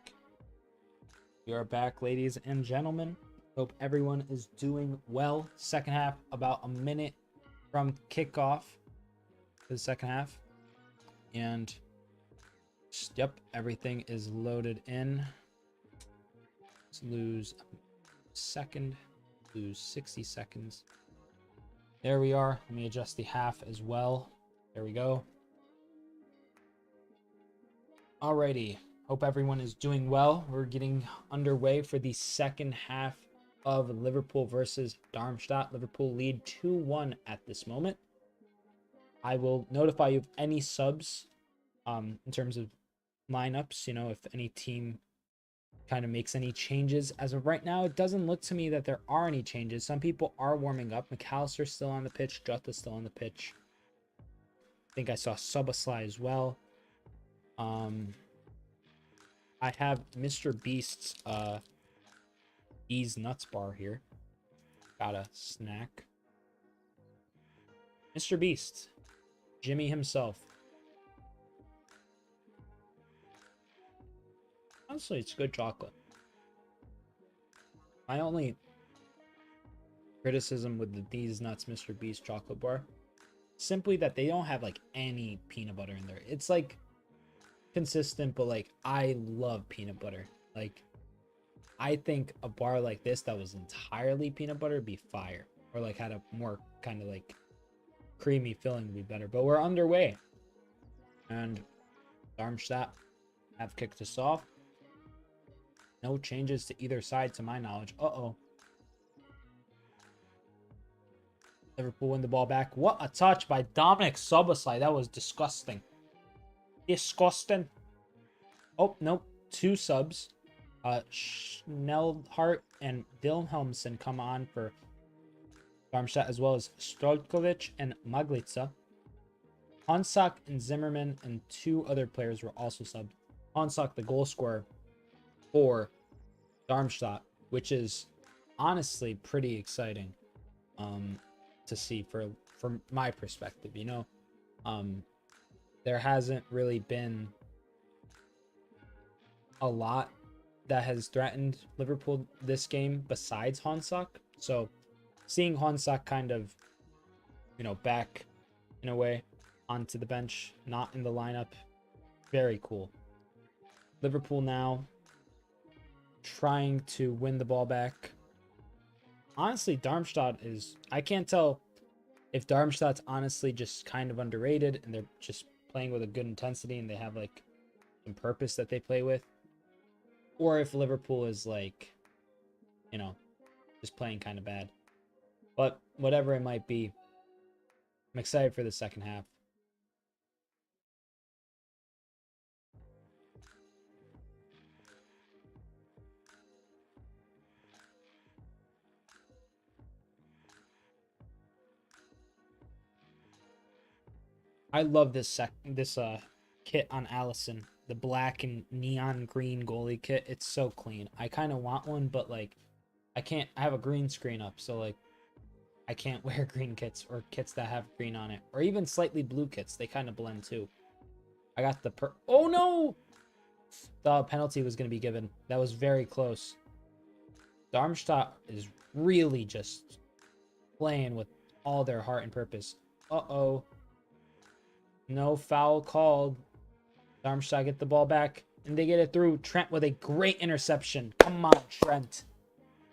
Speaker 1: We are back, ladies and gentlemen. Hope everyone is doing well. Second half, about a minute from kickoff to the second half. And, yep, everything is loaded in. Let's lose a second. Lose 60 seconds. There we are. Let me adjust the half as well. There we go. Alrighty. Hope everyone is doing well. We're getting underway for the second half of Liverpool versus Darmstadt. Liverpool lead 2-1 at this moment. I will notify you of any subs in terms of lineups. You know, if any team kind of makes any changes. As of right now, it doesn't look to me that there are any changes. Some people are warming up. McAllister's still on the pitch. Jota's still on the pitch. I think I saw szobozlai as well. I have Mr. Beast's Ease Nuts bar here. Got a snack. Mr. Beast. Jimmy himself. Honestly, it's good chocolate. My only criticism with these Nuts Mr. Beast chocolate bar, simply that they don't have like any peanut butter in there. It's like consistent, but like I love peanut butter. Like I think a bar like this that was entirely peanut butter would be fire, or like had a more kind of like creamy filling would be better. But we're underway, and Darmstadt have kicked us off. No changes to either side to my knowledge. Liverpool win the ball back. What a touch by Domink szobozlai. That was disgusting. Disgusting. Oh, nope. Two subs. Schnellhardt and Wilhelmsen come on for Darmstadt, as well as Stojkovic and Maglica. Honsak and Zimmerman and two other players were also subbed. Honsak, the goal scorer for Darmstadt, which is honestly pretty exciting to see from my perspective. You know, there hasn't really been a lot that has threatened Liverpool this game besides Honsak. So seeing Honsak kind of, you know, back in a way onto the bench, not in the lineup, very cool. Liverpool now trying to win the ball back. Honestly, Darmstadt is, I can't tell if Darmstadt's honestly just kind of underrated and they're just playing with a good intensity and they have like some purpose that they play with, or if Liverpool is like, you know, just playing kind of bad. But whatever it might be, I'm excited for the second half. I love this kit on Allison, the black and neon green goalie kit. It's so clean. I kind of want one, but like I have a green screen up, so like I can't wear green kits or kits that have green on it, or even slightly blue kits. They kind of blend too. I got the oh no, the penalty was going to be given. That was very close. Darmstadt is really just playing with all their heart and purpose. No foul called. Darmstadt get the ball back, and they get it through. Trent with a great interception. Come on, Trent.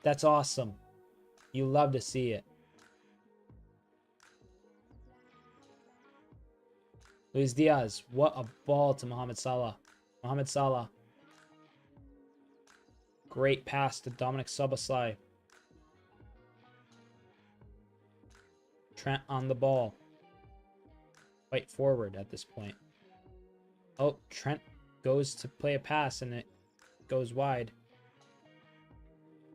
Speaker 1: That's awesome. You love to see it. Luis Diaz. What a ball to Mohamed Salah. Mohamed Salah. Great pass to Domink szobozlai. Trent on the ball. Quite forward at this point. Oh, Trent goes to play a pass and it goes wide.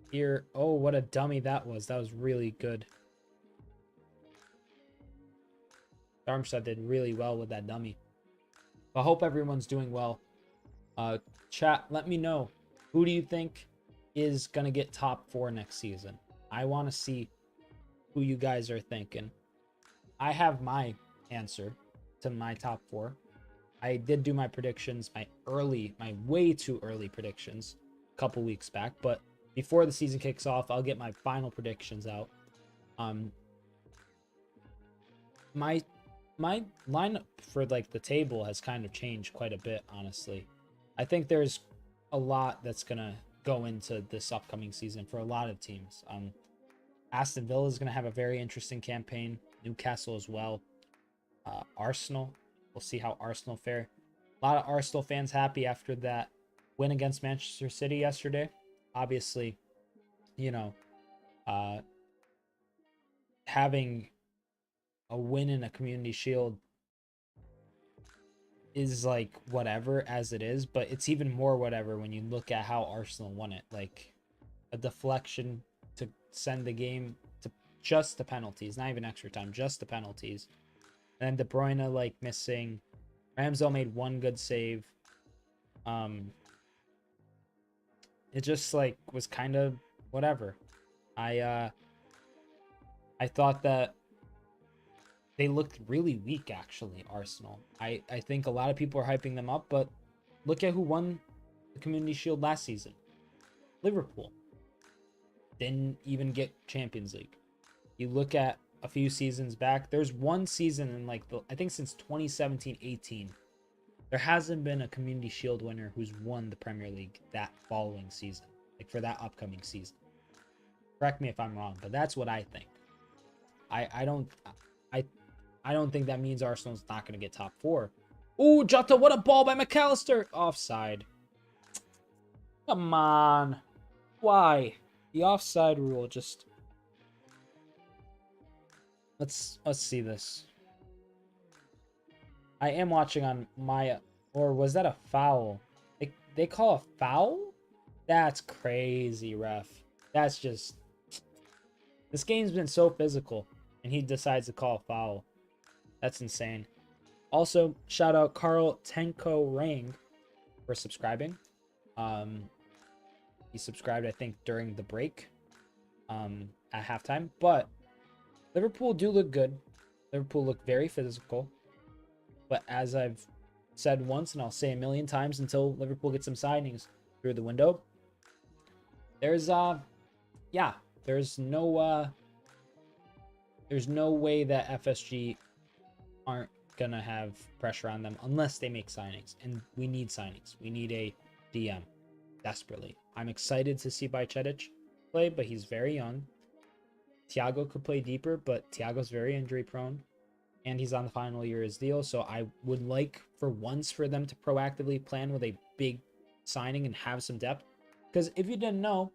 Speaker 1: Here, oh, what a dummy that was. That was really good. Darmstadt did really well with that dummy. I hope everyone's doing well. Chat, let me know. Who do you think is going to get top 4 next season? I want to see who you guys are thinking. I have my answer to my top 4. I did do my predictions, my way too early predictions a couple weeks back, but before the season kicks off, I'll get my final predictions out. My lineup for like the table has kind of changed quite a bit, honestly. I think there's a lot that's gonna go into this upcoming season for a lot of teams. Aston Villa is gonna have a very interesting campaign. Newcastle as well. Arsenal. We'll see how Arsenal fare. A lot of Arsenal fans happy after that win against Manchester City yesterday. Obviously, you know, having a win in a Community Shield is like whatever as it is, but it's even more whatever when you look at how Arsenal won it. Like a deflection to send the game to just the penalties, not even extra time, just the penalties. And then De Bruyne like missing. Ramsdale made one good save. It just like was kind of whatever. I thought that they looked really weak, actually, Arsenal. I think a lot of people are hyping them up, but look at who won the Community Shield last season. Liverpool. Didn't even get Champions League. You look at a few seasons back, there's one season in like, I think since 2017-18, there hasn't been a Community Shield winner who's won the Premier League that following season. Like for that upcoming season. Correct me if I'm wrong, but that's what I think. I don't think that means Arsenal's not going to get top 4. Ooh, Jota, what a ball by McAllister. Offside. Come on. Why? The offside rule just... Let's see this. I am watching on my... Or was that a foul? They call a foul? That's crazy, ref. That's just... This game's been so physical, and he decides to call a foul. That's insane. Also, shout out Carl Tenko Ring for subscribing. He subscribed, I think, during the break at halftime. But Liverpool do look good. Liverpool look very physical. But as I've said once, and I'll say a million times until Liverpool gets some signings through the window, there's no way that FSG aren't gonna have pressure on them unless they make signings, and we need signings. We need a DM desperately. I'm excited to see Bajcetic play, but he's very young. Thiago could play deeper, but Thiago's very injury prone, and he's on the final year of his deal. So I would like for once for them to proactively plan with a big signing and have some depth, because if you didn't know,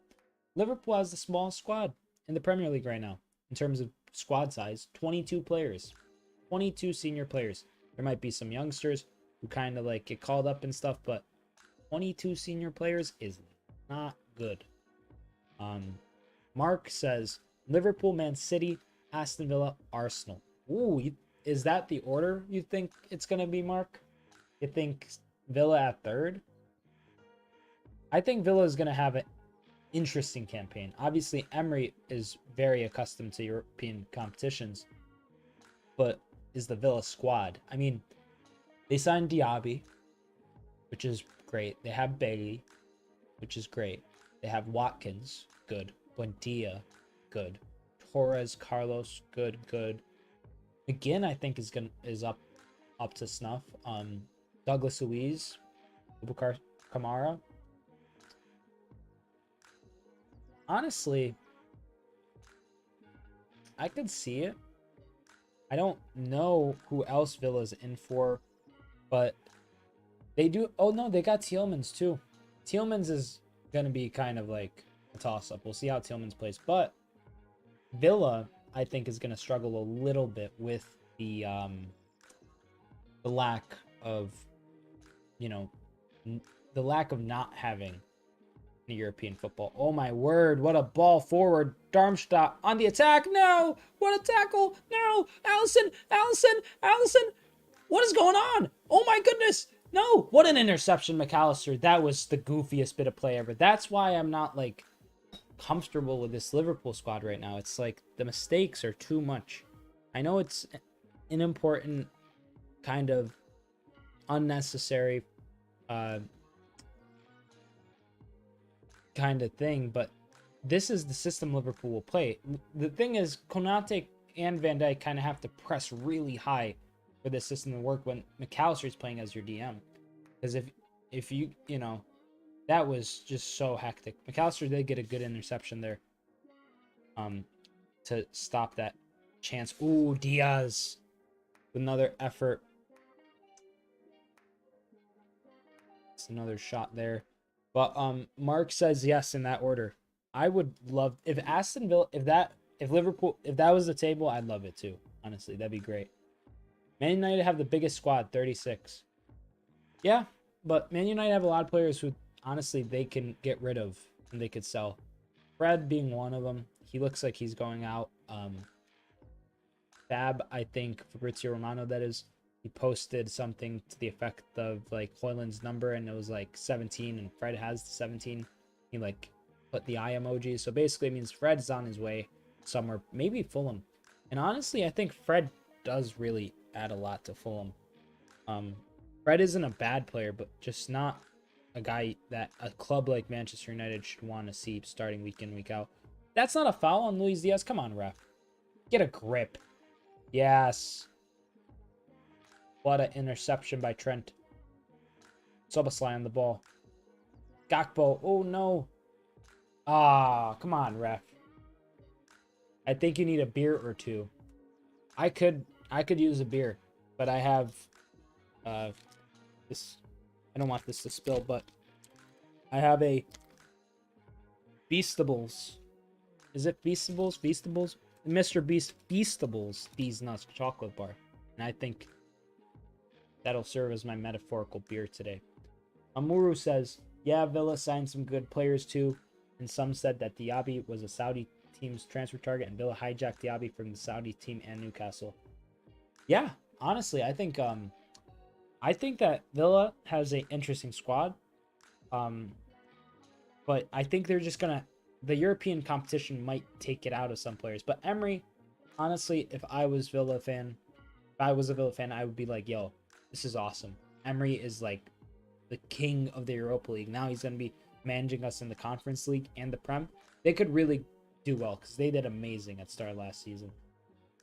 Speaker 1: Liverpool has the smallest squad in the Premier League right now in terms of squad size. 22 players, 22 senior players. There might be some youngsters who kind of like get called up and stuff, but 22 senior players is not good. Mark says Liverpool, Man City, Aston Villa, Arsenal. Ooh, is that the order you think it's gonna be, Mark? You think Villa at third? I think Villa is gonna have an interesting campaign. Obviously, Emery is very accustomed to European competitions, but is the Villa squad? I mean, they signed Diaby, which is great. They have Bailey, which is great. They have Watkins, good. Buendia, good. Torres, Carlos, good. McGinn, I think is up to snuff. Douglas Luiz, Boubacar Kamara. Honestly, I could see it. I don't know who else Villa's in for, but they do. Oh no, they got Tielemans too. Tielemans is gonna be kind of like a toss-up. We'll see how Tielemans plays, but Villa, I think, is gonna struggle a little bit with the lack of, the lack of not having European football. Oh my word, what a ball forward. Darmstadt on the attack. No, what a tackle. No, Allison. What is going on? Oh my goodness. No, what an interception, McAllister. That was the goofiest bit of play ever. That's why I'm not like comfortable with this Liverpool squad right now. It's like the mistakes are too much. I know it's an important kind of unnecessary kind of thing, but this is the system Liverpool will play. The thing is, Konate and Van Dijk kind of have to press really high for this system to work when McAllister is playing as your DM. Because if you know, that was just so hectic. McAllister did get a good interception there, to stop that chance. Ooh, Diaz with another effort. It's another shot there. But Mark says yes in that order. I would love if Aston Villa, if Liverpool, if that was the table, I'd love it too. Honestly, that'd be great. Man United have the biggest squad, 36. Yeah, but Man United have a lot of players who honestly they can get rid of and they could sell. Fred being one of them. He looks like he's going out. Fab, I think Fabrizio Romano, that is, he posted something to the effect of like Hoyland's number and it was like 17 and Fred has the 17. He like put the eye emoji. So basically it means Fred's on his way somewhere, maybe Fulham. And honestly, I think Fred does really add a lot to Fulham. Fred isn't a bad player, but just not a guy that a club like Manchester United should want to see starting week in, week out. That's not a foul on Luis Diaz. Come on, ref. Get a grip. Yes. What an interception by Trent. Szobozlai on the ball. Gakpo. Oh, no. Ah, come on, ref. I think you need a beer or two. I could use a beer, but I have this. I don't want this to spill, but I have a Beastables. Is it Beastables? Beastables? Mr. Beast Beastables These Nuts chocolate bar. And I think that'll serve as my metaphorical beer today. Amuru says, yeah, Villa signed some good players too. And some said that Diaby was a Saudi team's transfer target and Villa hijacked Diaby from the Saudi team and Newcastle. Yeah, honestly, I think that Villa has an interesting squad. But I think they're just gonna, the European competition might take it out of some players. But Emery, honestly, if I was a Villa fan, I would be like, yo, this is awesome. Emery is like the king of the Europa League. Now he's gonna be managing us in the Conference League and the Prem. They could really do well because they did amazing at start last season.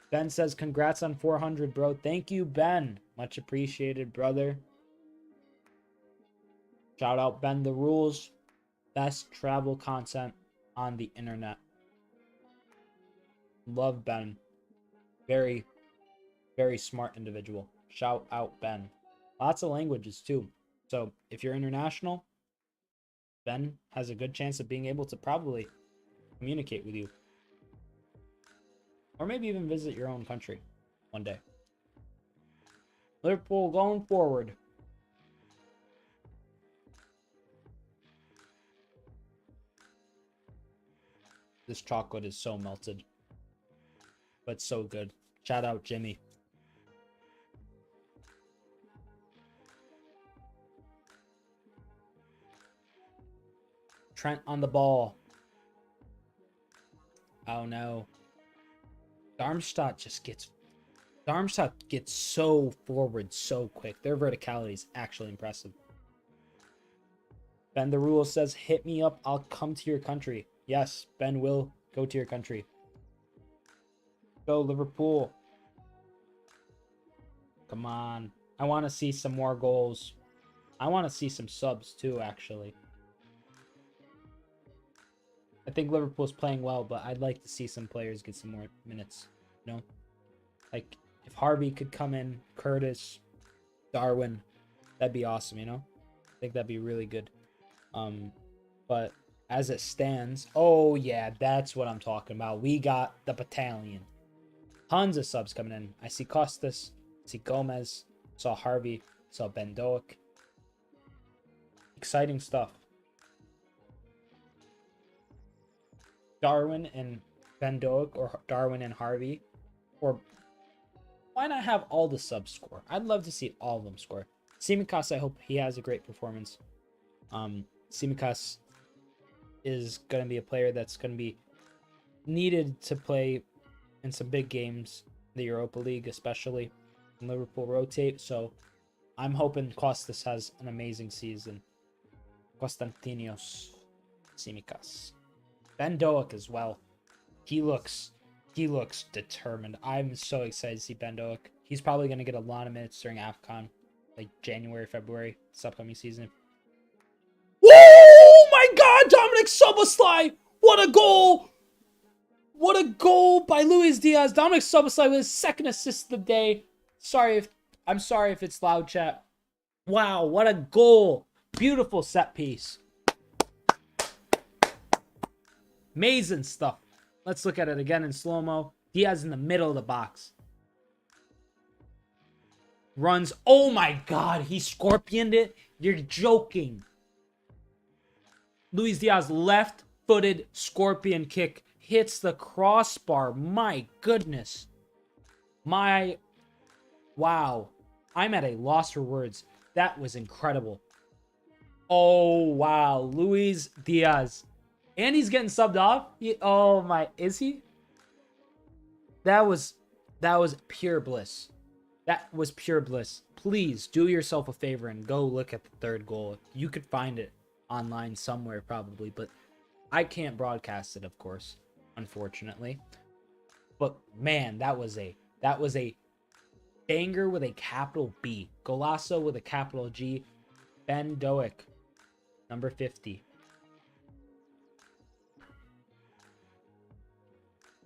Speaker 1: Ben says, congrats on 400, bro. Thank you, Ben. Much appreciated, brother. Shout out Ben the Rules. Best travel content on the internet. Love Ben. Very, very smart individual. Shout out Ben. Lots of languages too. So if you're international, Ben has a good chance of being able to probably communicate with you. Or maybe even visit your own country one day. Liverpool going forward. This chocolate is so melted. But so good. Shout out Jimmy. Trent on the ball. Oh no. Darmstadt gets so forward so quick. Their verticality is actually impressive. Ben the Rule says, hit me up. I'll come to your country. Yes, Ben will go to your country. Go Liverpool. Come on. I want to see some more goals. I want to see some subs too, actually. I think Liverpool's playing well, but I'd like to see some players get some more minutes. You know? Like, if Harvey could come in, Curtis, Darwin, that'd be awesome, you know? I think that'd be really good. But as it stands, oh yeah, that's what I'm talking about. We got the battalion. Tons of subs coming in. I see Costas, I see Gomez, saw Harvey, saw Ben Doak. Exciting stuff. Darwin and Ben Doak, or Darwin and Harvey, or why not have all the subs score? I'd love to see all of them score. Tsimikas, I hope he has a great performance. Tsimikas is going to be a player that's going to be needed to play in some big games, the Europa League especially, and Liverpool rotate. So I'm hoping Costas has an amazing season. Konstantinos Tsimikas. Ben Doak as well. He looks determined. I'm so excited to see Ben Doak. He's probably going to get a lot of minutes during AFCON, like January, February, this upcoming season. Oh my God, Dominic Szobozlai! What a goal! What a goal by Luis Diaz. Dominic Szobozlai with his second assist of the day. I'm sorry if it's loud, chat. Wow, what a goal! Beautiful set piece. Amazing stuff. Let's look at it again in slow-mo. Diaz in the middle of the box. Runs. Oh my God, he scorpioned it. You're joking. Luis Diaz left-footed scorpion kick hits the crossbar. My goodness. Wow. I'm at a loss for words. That was incredible. Oh, wow. Luis Diaz. And he's getting subbed off. Oh my, is he? That was pure bliss. That was pure bliss. Please do yourself a favor and go look at the third goal. You could find it online somewhere probably, but I can't broadcast it, of course, unfortunately. But man, that was a banger with a capital B. Golasso with a capital G. Ben Doak, number 50.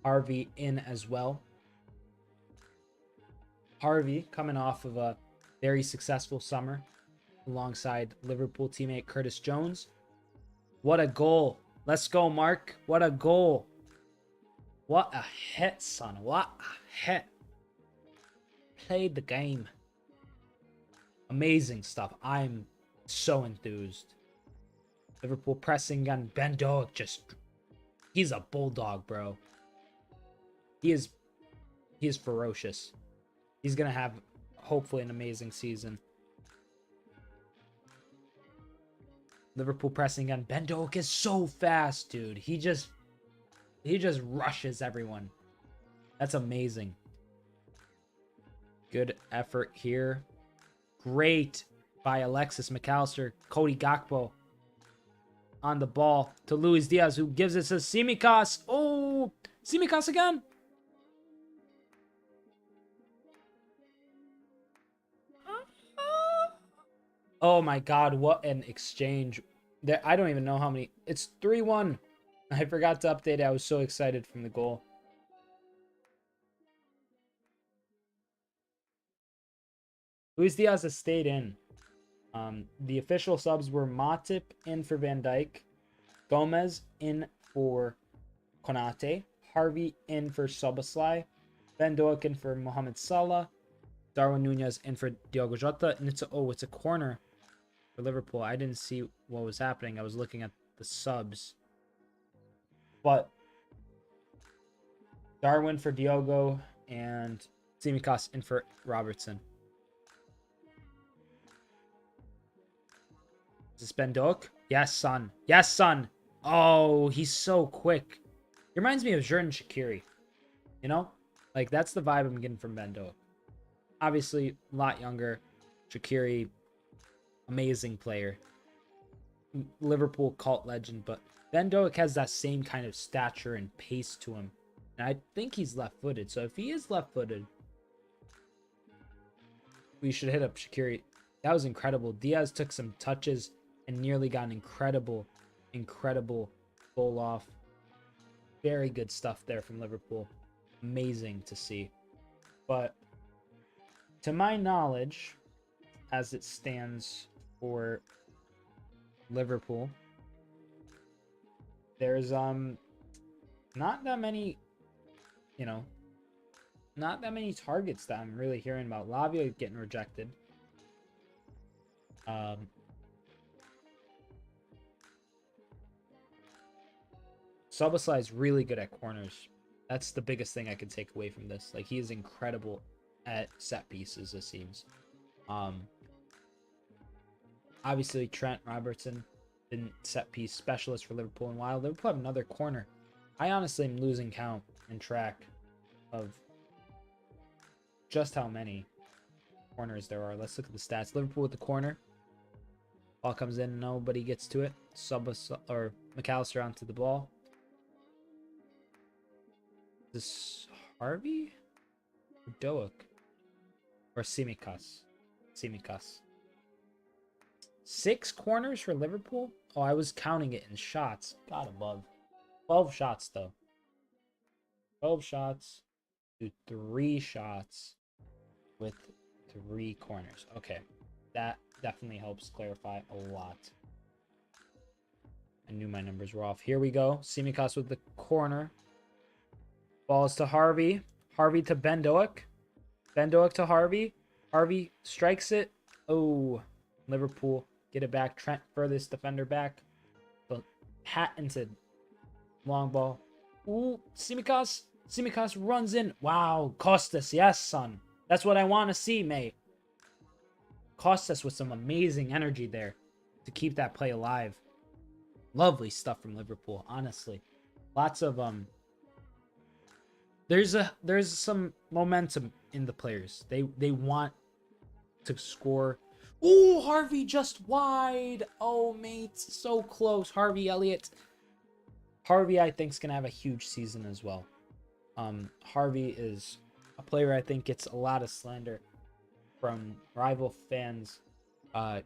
Speaker 1: Harvey in as well. Harvey coming off of a very successful summer alongside Liverpool teammate Curtis Jones. What a goal. Let's go, Mark. What a goal. What a hit, son. What a hit. Played the game. Amazing stuff. I'm so enthused. Liverpool pressing gun. Ben Doak he's a bulldog, bro. He is ferocious. He's going to have, hopefully, an amazing season. Liverpool pressing on. Ben Doak is so fast, dude. He just rushes everyone. That's amazing. Good effort here. Great by Alexis McAllister. Cody Gakpo on the ball to Luis Diaz, who gives it to Tsimikas. Oh, Tsimikas again. Oh my God, what an exchange. I don't even know how many. It's 3-1. I forgot to update it. I was so excited from the goal. Luis Diaz has stayed in. The official subs were Matip in for Van Dijk, Gomez in for Konate, Harvey in for Szobozlai, Ben Doak in for Mohamed Salah, Darwin Nunez in for Diogo Jota, and it's a corner for Liverpool. I didn't see what was happening. I was looking at the subs. But Darwin for Diogo and Tsimikas in for Robertson. Is this Ben Doak? Yes, son. Yes, son. Oh, he's so quick. He reminds me of Xherdan Shaqiri. You know? Like, that's the vibe I'm getting from Ben Doak. Obviously, a lot younger. Shaqiri, amazing player. Liverpool cult legend, but Ben Doak has that same kind of stature and pace to him. And I think he's left-footed. So if he is left-footed, we should hit up Shaqiri. That was incredible. Diaz took some touches and nearly got an incredible goal off. Very good stuff there from Liverpool. Amazing to see. But to my knowledge, as it stands for Liverpool, there's not that many, not that many targets that I'm really hearing about. Lavia getting rejected. Szobozlai is really good at corners. That's the biggest thing I can take away from this. Like, he is incredible at set pieces, it seems. Obviously, Trent Robertson, been set piece specialist for Liverpool. And while Liverpool have another corner, I honestly am losing count and track of just how many corners there are. Let's look at the stats. Liverpool with the corner. Ball comes in, nobody gets to it. Or McAllister onto the ball. Is this Harvey? Or Doak? Or Tsimikas? Tsimikas. 6 corners for Liverpool? Oh, I was counting it in shots. God above. 12 shots, though. 12 shots to 3 shots with 3 corners. Okay. That definitely helps clarify a lot. I knew my numbers were off. Here we go. Tsimikas with the corner. Balls to Harvey. Harvey to Ben Doak. Ben Doak to Harvey. Harvey strikes it. Oh, Liverpool get it back. Trent furthest defender back. The hat into long ball. Ooh, Tsimikas. Tsimikas runs in. Wow, Costas. Yes, son. That's what I want to see, mate. Costas with some amazing energy there to keep that play alive. Lovely stuff from Liverpool, honestly. Lots of there's some momentum in the players. They want to score. Oh, Harvey just wide. Oh, mate, so close. Harvey Elliott. Harvey, I think, is gonna have a huge season as well. Harvey is a player I think gets a lot of slander from rival fans, a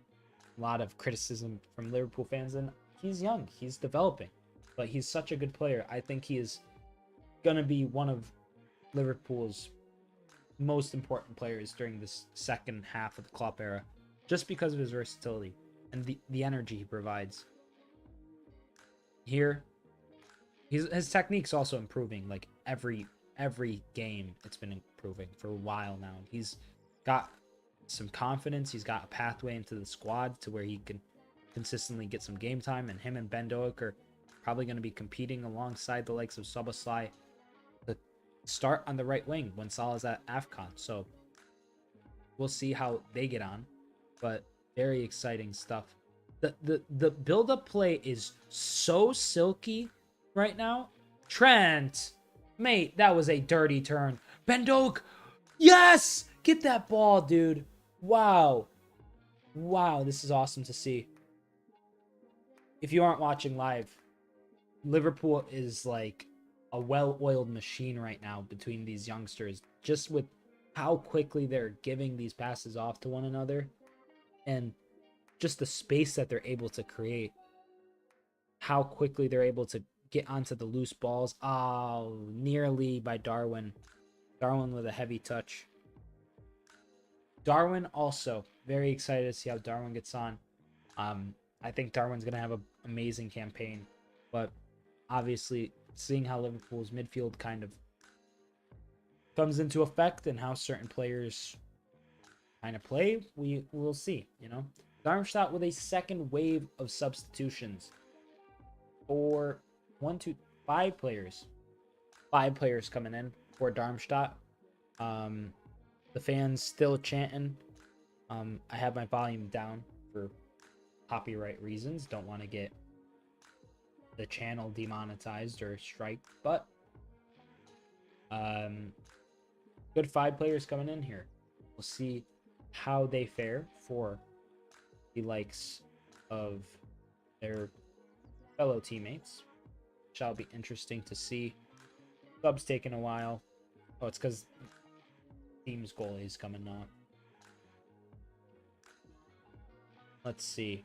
Speaker 1: lot of criticism from Liverpool fans, and he's young, he's developing, but he's such a good player. I think he is gonna be one of Liverpool's most important players during this second half of the Klopp era, just because of his versatility and the energy he provides. Here, his technique's also improving. Like every game, it's been improving for a while now. He's got some confidence. He's got a pathway into the squad to where he can consistently get some game time. And him and Ben Doak are probably going to be competing alongside the likes of Szobozlai to start on the right wing when Salah's at AFCON. So we'll see how they get on. But very exciting stuff. The build-up play is so silky right now. Trent, mate, that was a dirty turn. Ben Doak, yes! Get that ball, dude. Wow. Wow, this is awesome to see. If you aren't watching live, Liverpool is like a well-oiled machine right now between these youngsters, just with how quickly they're giving these passes off to one another and just the space that they're able to create. How quickly they're able to get onto the loose balls. Oh, nearly by Darwin. Darwin with a heavy touch. Darwin also, very excited to see how Darwin gets on. I think Darwin's going to have an amazing campaign. But obviously, seeing how Liverpool's midfield kind of comes into effect and how certain players kind of play, we'll see, you know. Darmstadt with a second wave of substitutions. For 5 players. 5 players coming in for Darmstadt. The fans still chanting. I have my volume down for copyright reasons. Don't want to get the channel demonetized or strike, but good 5 players coming in here. We'll see how they fare for the likes of their fellow teammates. Shall be interesting to see. Sub's taking a while. Oh, it's because team's goalie is coming on. Let's see.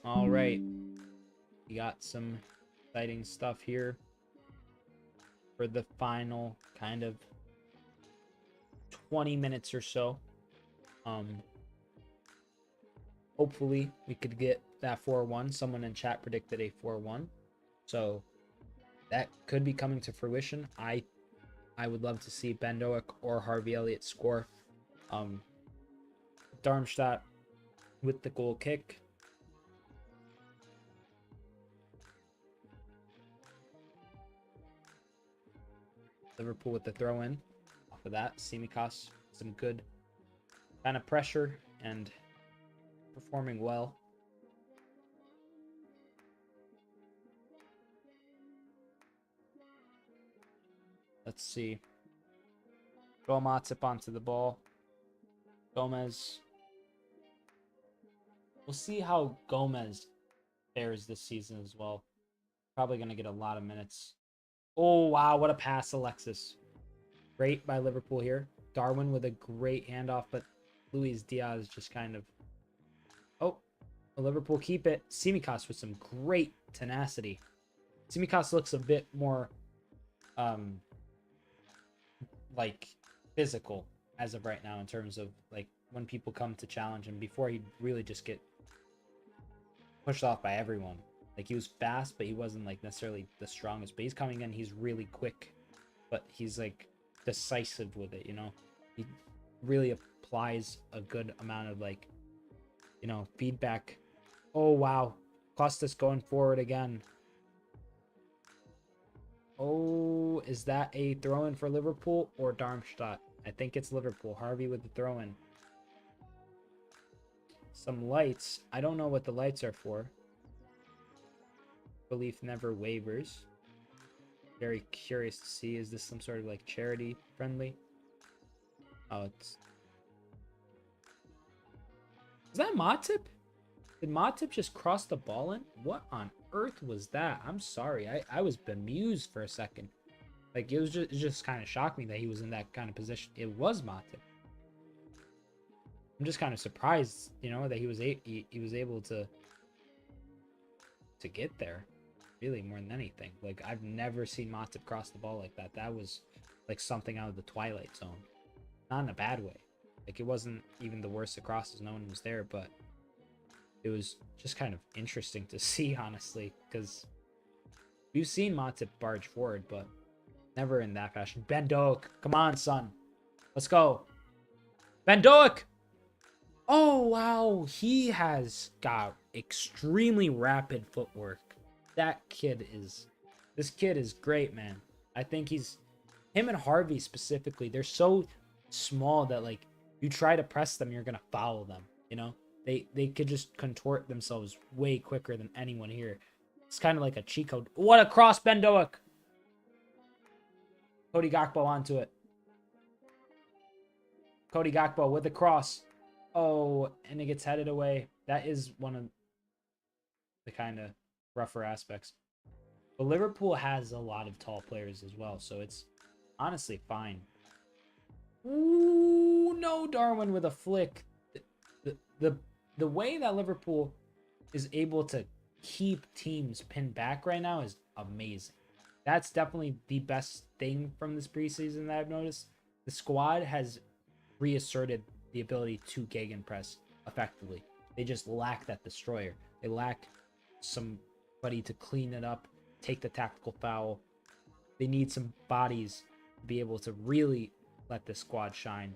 Speaker 1: All right. We got some exciting stuff here for the final kind of 20 minutes or so. Hopefully we could get that 4-1. Someone in chat predicted a 4-1. So that could be coming to fruition. I would love to see Ben Doak or Harvey Elliott score. Darmstadt with the goal kick. Liverpool with the throw in. Off of that, Tsimikas, some good kind of pressure and performing well. Let's see. Go Matip onto the ball. Gomez. We'll see how Gomez fares this season as well. Probably going to get a lot of minutes. Oh, wow. What a pass, Alexis. Great by Liverpool here. Darwin with a great handoff, but Luis Diaz just kind of... Oh, Liverpool keep it. Tsimikas with some great tenacity. Tsimikas looks a bit more, like, physical as of right now in terms of, like, when people come to challenge him. Before, he'd really just get pushed off by everyone. Like, he was fast, but he wasn't, like, necessarily the strongest. But he's coming in, he's really quick. But he's, like, decisive with it, you know? He really applies a good amount of, like, you know, feedback. Oh, wow. Costas going forward again. Oh, is that a throw-in for Liverpool or Darmstadt? I think it's Liverpool. Harvey with the throw-in. Some lights. I don't know what the lights are for. Belief never wavers. Very curious to see. Is this some sort of like charity friendly? Oh, it's... Is that Matip? Did Matip just cross the ball in? What on earth was that? I'm sorry. I was bemused for a second. Like, it just kind of shocked me that he was in that kind of position. It was Matip. I'm just kind of surprised, you know, that he was able to get there. Really, more than anything. Like, I've never seen Matip cross the ball like that. That was like something out of the Twilight Zone. Not in a bad way. Like, it wasn't even the worst across as no one was there, but it was just kind of interesting to see, honestly, because we've seen Matip barge forward, but never in that fashion. Ben Doak, come on, son. Let's go. Ben Doak! Oh, wow. He has got extremely rapid footwork. This kid is great, man. I think him and Harvey specifically, they're so small that, like, you try to press them, you're going to foul them, you know? They could just contort themselves way quicker than anyone here. It's kind of like a cheat code. What a cross, Ben Doak! Cody Gakpo onto it. Cody Gakpo with the cross. Oh, and it gets headed away. That is one of the kind of rougher aspects. But Liverpool has a lot of tall players as well, so it's honestly fine. Ooh, no, Darwin with a flick. The way that Liverpool is able to keep teams pinned back right now is amazing. That's definitely the best thing from this preseason that I've noticed. The squad has reasserted the ability to gegenpress effectively. They just lack that destroyer. They lack somebody to clean it up, take the tactical foul. They need some bodies to be able to really let this squad shine.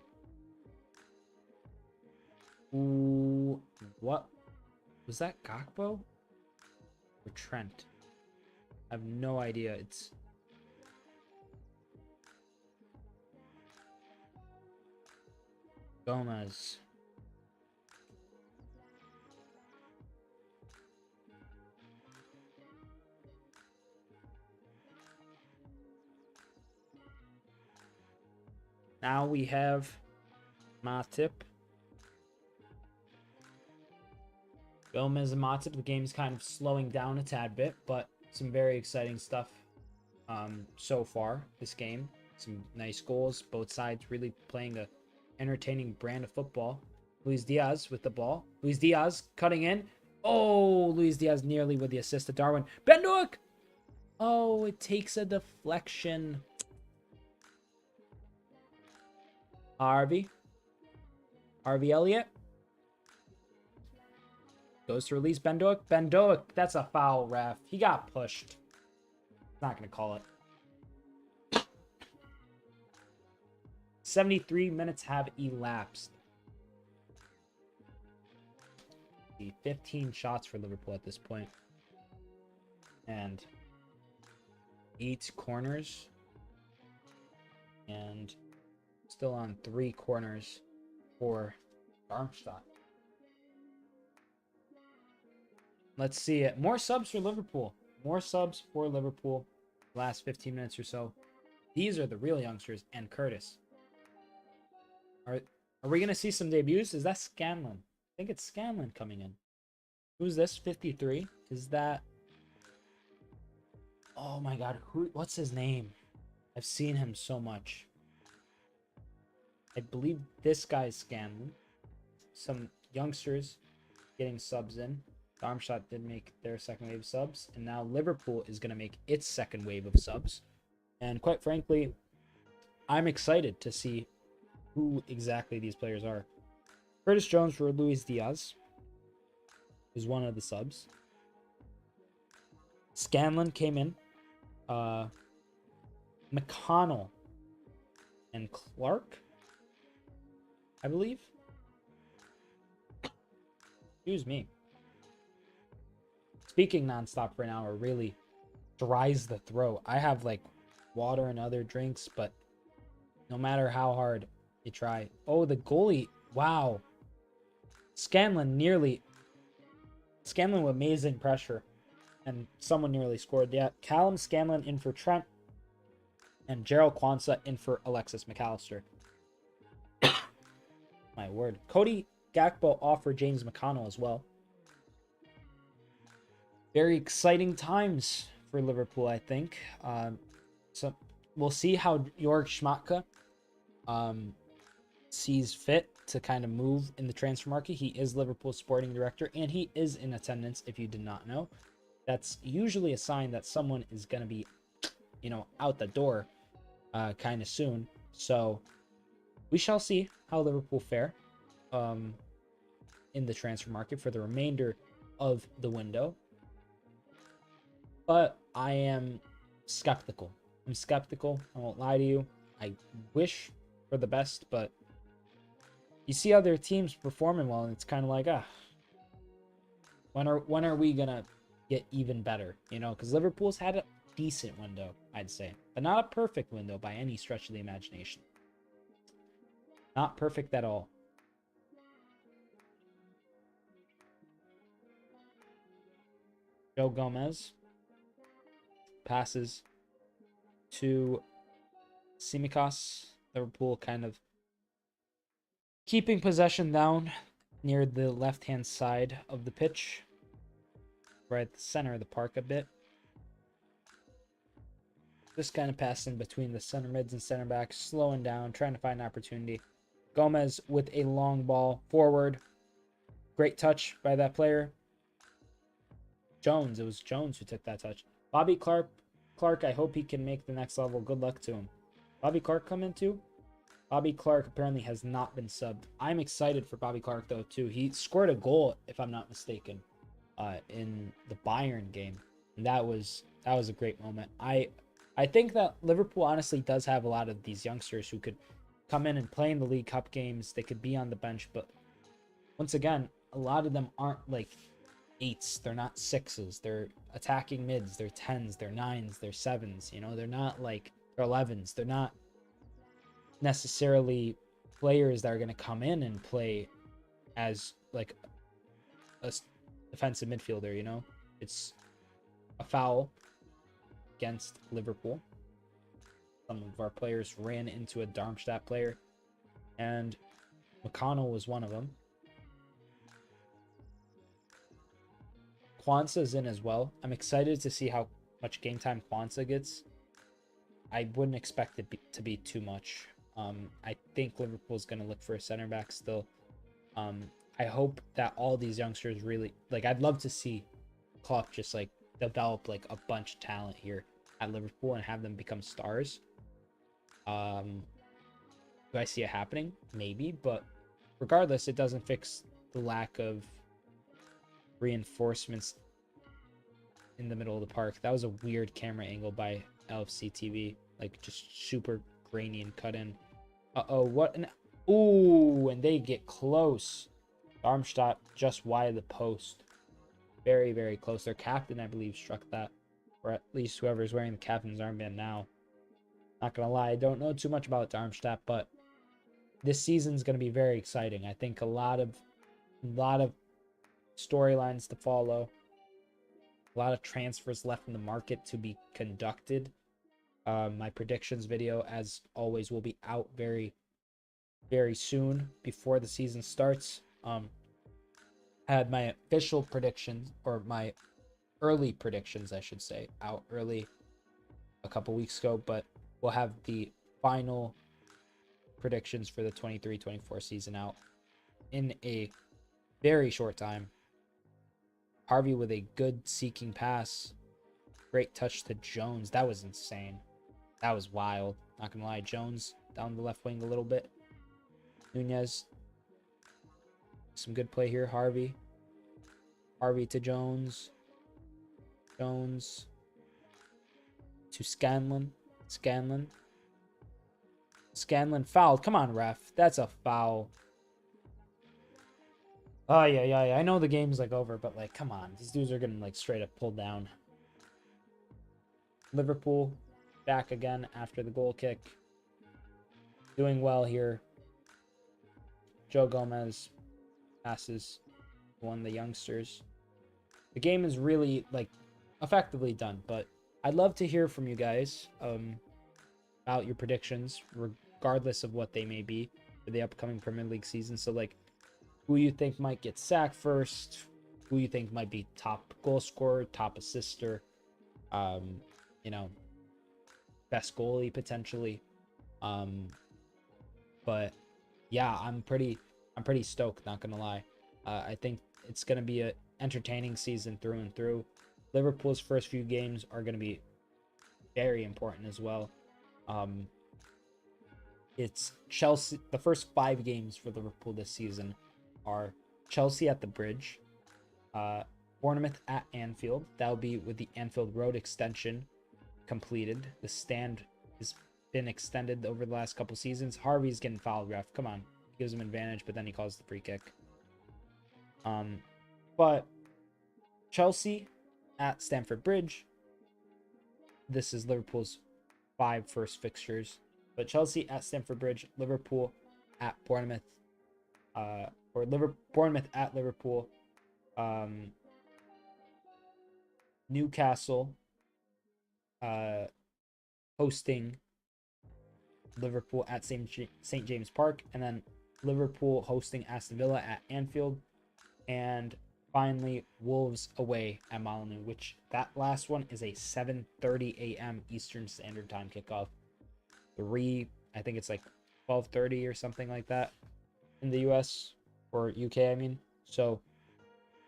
Speaker 1: Ooh, what? Was that Gakpo? Or Trent? I have no idea. It's... Gomez. Now we have Matip. Gomez and Matip. The game's kind of slowing down a tad bit, but some very exciting stuff so far this game. Some nice goals. Both sides really playing a entertaining brand of football. Luis Diaz with the ball. Luis Diaz cutting in. Oh, Luis Diaz nearly with the assist to Darwin. Ben Doak! Oh, it takes a deflection. Harvey Elliott goes to release Ben Doak. Ben Doak, that's a foul, ref. He got pushed. Not going to call it. 73 minutes have elapsed. The 15 shots for Liverpool at this point. And 8 corners. And still on 3 corners for Darmstadt. Let's see it. More subs for Liverpool. More subs for Liverpool. Last 15 minutes or so. These are the real youngsters. And Curtis. Are we going to see some debuts? Is that Scanlon? I think it's Scanlon coming in. Who's this? 53? Is that... Oh my god. What's his name? I've seen him so much. I believe this guy's Scanlon. Some youngsters getting subs in. Darmstadt did make their second wave of subs. And now Liverpool is going to make its second wave of subs. And quite frankly, I'm excited to see who exactly these players are. Curtis Jones for Luis Diaz is one of the subs. Scanlon came in. McConnell and Clark, I believe. Excuse me. Speaking nonstop for an hour really dries the throat. I have like water and other drinks, but no matter how hard you try. Oh, the goalie. Wow. Scanlon with amazing pressure. And someone nearly scored. Yeah, Callum Scanlon in for Trent. And Gerald Kwanzaa in for Alexis McAllister. My word. Cody Gakpo off for James McConnell as well. Very exciting times for Liverpool, I think. So we'll see how Jörg Schmadtke sees fit to kind of move in the transfer market. He is Liverpool's sporting director, and he is in attendance, if you did not know. That's usually a sign that someone is going to be, you know, out the door kind of soon. So we shall see how Liverpool fare in the transfer market for the remainder of the window. But I am skeptical. I'm skeptical. I won't lie to you. I wish for the best, but you see other teams performing well, and it's kind of like, when are we gonna get even better? You know, because Liverpool's had a decent window, I'd say, but not a perfect window by any stretch of the imagination. Not perfect at all. Joe Gomez passes to Tsimikas. Liverpool kind of keeping possession down near the left-hand side of the pitch, right at the center of the park a bit. Just kind of passing between the center mids and center backs, slowing down, trying to find an opportunity. Gomez with a long ball forward. Great touch by that player. Jones. It was Jones who took that touch. Bobby Clark, I hope he can make the next level. Good luck to him. Bobby Clark come in too? Bobby Clark apparently has not been subbed. I'm excited for Bobby Clark though too. He scored a goal, if I'm not mistaken, in the Bayern game. And that was a great moment. I think that Liverpool honestly does have a lot of these youngsters who could come in and play in the League Cup games. They could be on the bench, but once again, a lot of them aren't like 8s. They're not 6s. They're attacking mids. They're 10s. They're 9s. They're 7s. You know, they're not like they're 11s. They're not necessarily players that are going to come in and play as like a defensive midfielder. You know, it's a foul against Liverpool. Some of our players ran into a Darmstadt player, and McConnell was one of them. Kwanzaa's in as well. I'm excited to see how much game time Kwanzaa gets. I wouldn't expect it to be too much. I think Liverpool's going to look for a center back still. I hope that all these youngsters really, like, I'd love to see Klopp just like develop like a bunch of talent here at Liverpool and have them become stars. Do I see it happening? Maybe, but regardless, it doesn't fix the lack of reinforcements in the middle of the park. That was a weird camera angle by LFC TV, like just super grainy and cut in. What an... Ooh, and they get close. Darmstadt just wide of the post. Very, very close. Their captain, I believe, struck that. Or at least whoever's wearing the captain's armband now. Not gonna lie, I don't know too much about Darmstadt, but this season's gonna be very exciting. I think a lot of storylines to follow. A lot of transfers left in the market to be conducted. My predictions video, as always, will be out very, very soon before the season starts. I had my official predictions, or my early predictions, I should say, out early a couple weeks ago, but we'll have the final predictions for the 23-24 season out in a very short time. Harvey with a good seeking pass. Great touch to Jones. That was insane. That was wild. Not gonna lie. Jones down the left wing a little bit. Nunez. Some good play here. Harvey. Harvey to Jones. Jones to Scanlon. Scanlon fouled. Come on, ref. That's a foul. Oh, yeah. I know the game's like over, but like, come on. These dudes are getting like straight up pulled down. Liverpool back again after the goal kick. Doing well here. Joe Gomez passes one of the youngsters. The game is really like effectively done, but I'd love to hear from you guys about your predictions, regardless of what they may be for the upcoming Premier League season. So like, who you think might get sacked first, who you think might be top goal scorer, top assister, you know, best goalie potentially. But yeah, I'm pretty stoked, not gonna lie. I think it's gonna be a entertaining season through and through. Liverpool's first few games are gonna be very important as well. It's Chelsea. The first 5 games for Liverpool this season are Chelsea at the Bridge, Bournemouth at Anfield. That'll be with the Anfield Road extension completed. The stand has been extended over the last couple seasons. Harvey's getting fouled, ref. Come on. Gives him advantage, but then he calls the free kick. But Chelsea at Stamford Bridge. This is Liverpool's 5 first fixtures. But Chelsea at Stamford Bridge, Liverpool at Bournemouth, Bournemouth at Liverpool, Newcastle hosting Liverpool at St. James Park, and then Liverpool hosting Aston Villa at Anfield, and finally Wolves away at Molineux, which that last one is a 7:30 a.m. Eastern Standard Time kickoff. I think it's like 12:30 or something like that in the US or UK, I mean. So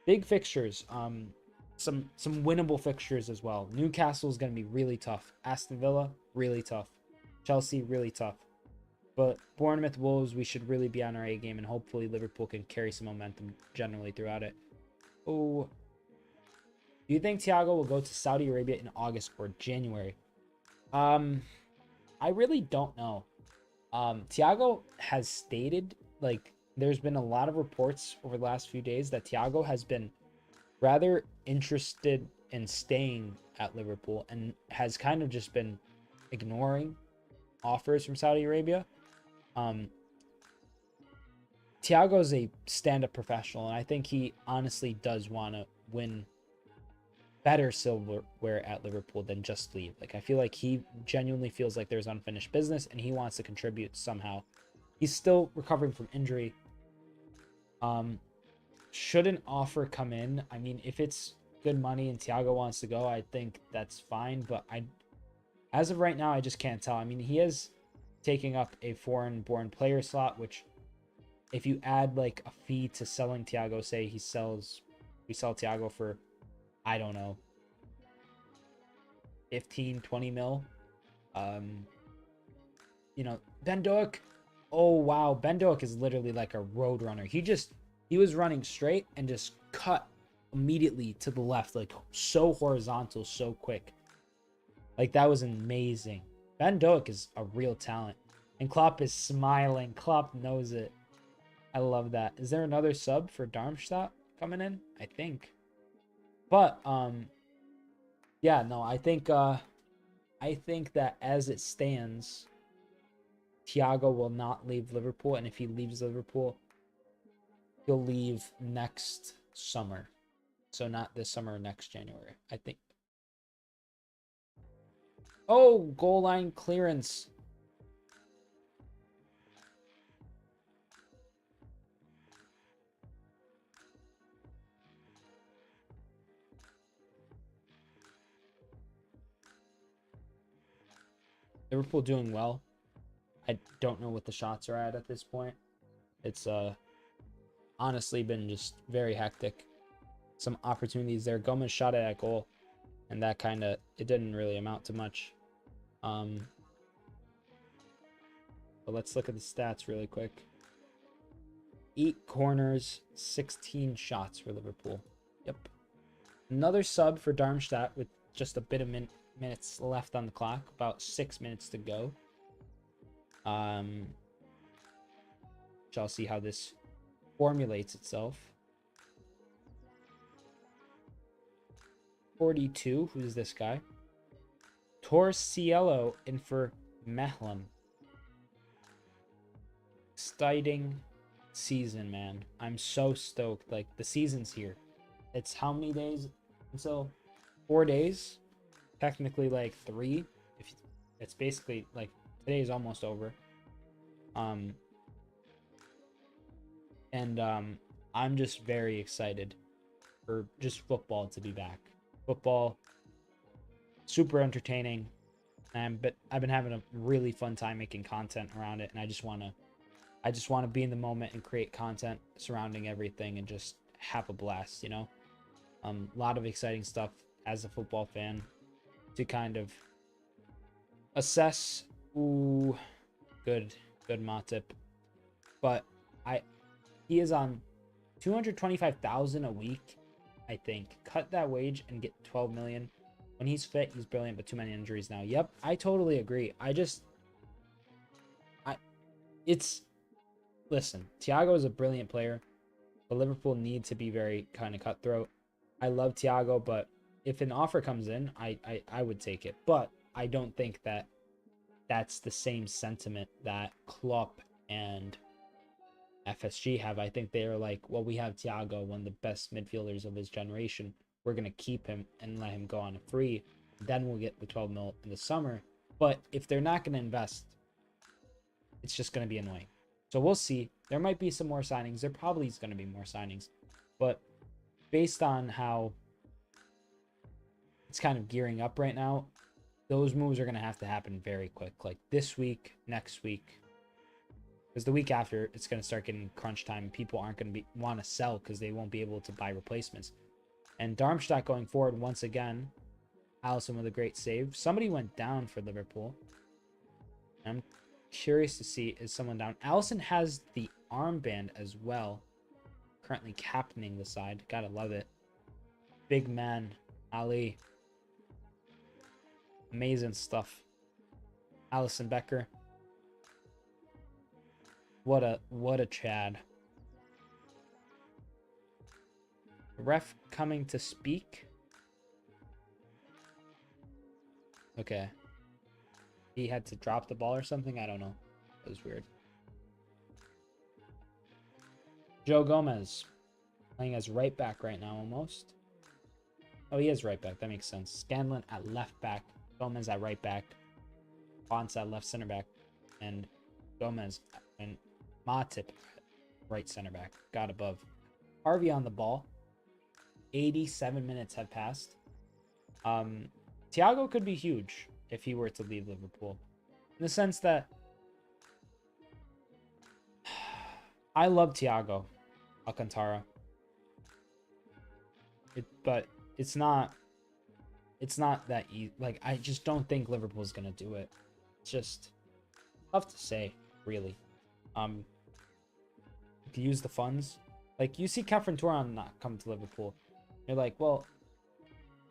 Speaker 1: big fixtures, some winnable fixtures as well. Newcastle is going to be really tough. Aston Villa, really tough. Chelsea, really tough. But Bournemouth, Wolves, we should really be on our A game, and hopefully Liverpool can carry some momentum generally throughout it. Oh, do you think Thiago will go to Saudi Arabia in August or January? I really don't know. Thiago has stated, like, there's been a lot of reports over the last few days that Thiago has been rather interested in staying at Liverpool and has kind of just been ignoring offers from Saudi Arabia. Thiago is a stand-up professional, and I think he honestly does want to win better silverware at Liverpool than just leave. Like, I feel like he genuinely feels like there's unfinished business and he wants to contribute somehow. He's still recovering from injury. Should an offer come in, I mean, if it's good money and Thiago wants to go, I think that's fine. But as of right now, I just can't tell. I mean, he is taking up a foreign-born player slot, which if you add like a fee to selling Thiago, say we sell Thiago for, I don't know, 15-20 mil. You know, Ben Doak. Oh wow, Ben Doak is literally like a road runner. He was running straight and just cut immediately to the left, like so horizontal, so quick. Like, that was amazing. Ben Doak is a real talent. And Klopp is smiling. Klopp knows it. I love that. Is there another sub for Darmstadt coming in? I think. But yeah, no, I think that as it stands, Thiago will not leave Liverpool, and if he leaves Liverpool, he'll leave next summer. So not this summer, next January, I think. Oh, goal line clearance. Liverpool doing well. I don't know what the shots are at this point. It's honestly been just very hectic. Some opportunities there. Gomez shot at that goal, and that kind of, it didn't really amount to much. But let's look at the stats really quick. 8 corners, 16 shots for Liverpool. Yep. Another sub for Darmstadt with just a bit of minutes left on the clock. About 6 minutes to go. Shall see how this formulates itself. 42. Who's this guy? Torciello in for Mehlam. Exciting season, man. I'm so stoked. Like, the season's here. It's how many days until 4 days? Technically, like 3. If it's basically like today is almost over. I'm just very excited for just football to be back. Football, super entertaining, but I've been having a really fun time making content around it, and I just want to be in the moment and create content surrounding everything and just have a blast, you know. A lot of exciting stuff as a football fan to kind of assess. Ooh, good Matip, but he is on 225,000 a week, I think. Cut that wage and get 12 million. When he's fit, he's brilliant, but too many injuries now. Yep, I totally agree. Listen, Thiago is a brilliant player, but Liverpool need to be very kind of cutthroat. I love Thiago, but if an offer comes in, I would take it. But I don't think that that's the same sentiment that Klopp and FSG have. I think they are like, well, we have Thiago, one of the best midfielders of his generation. We're going to keep him and let him go on a free. Then we'll get the 12 mil in the summer. But if they're not going to invest, it's just going to be annoying. So we'll see. There might be some more signings. There probably is going to be more signings. But based on how it's kind of gearing up right now, those moves are going to happen very quick. Like this week, next week. Because the week after, it's going to start getting crunch time. People aren't going to want to sell because they won't be able to buy replacements. And Darmstadt going forward once again. Alisson with a great save. Somebody went down for Liverpool. I'm curious to see, is someone down? Alisson has the armband as well. Currently captaining the side. Gotta love it. Big man, Ali. Amazing stuff. Alisson Becker. What a Chad. Ref coming to speak. Okay. He had to drop the ball or something? I don't know. It was weird. Joe Gomez. Playing as right back right now almost. Oh, he is right back. That makes sense. Scanlon at left back. Gomez at right back. Bonds at left center back. And Gomez and Matip right center back. Got above. Harvey on the ball. 87 minutes have passed. Thiago could be huge if he were to leave Liverpool. In the sense that I love Thiago Alcantara. But it's not that easy. Like, I just don't think Liverpool's gonna do it. It's just tough to say, really. To use the funds. Like, you see khephren thuram not come to Liverpool. You're like, well,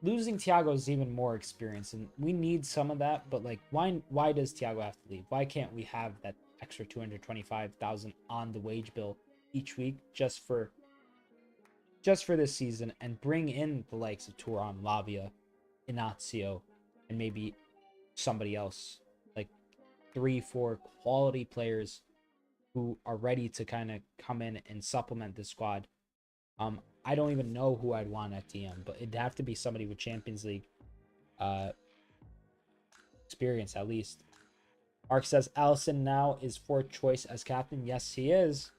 Speaker 1: losing Thiago is even more experience, and we need some of that. But like, why does Thiago have to leave? Why can't we have that extra 225,000 on the wage bill each week just for this season, and bring in the likes of Thuram, Lavia, Inacio, and maybe somebody else, like 3-4 quality players who are ready to kind of come in and supplement the squad. I don't even know who I'd want at DM, but it'd have to be somebody with Champions League experience at least. Mark says Allison now is fourth choice as captain. Yes, he is.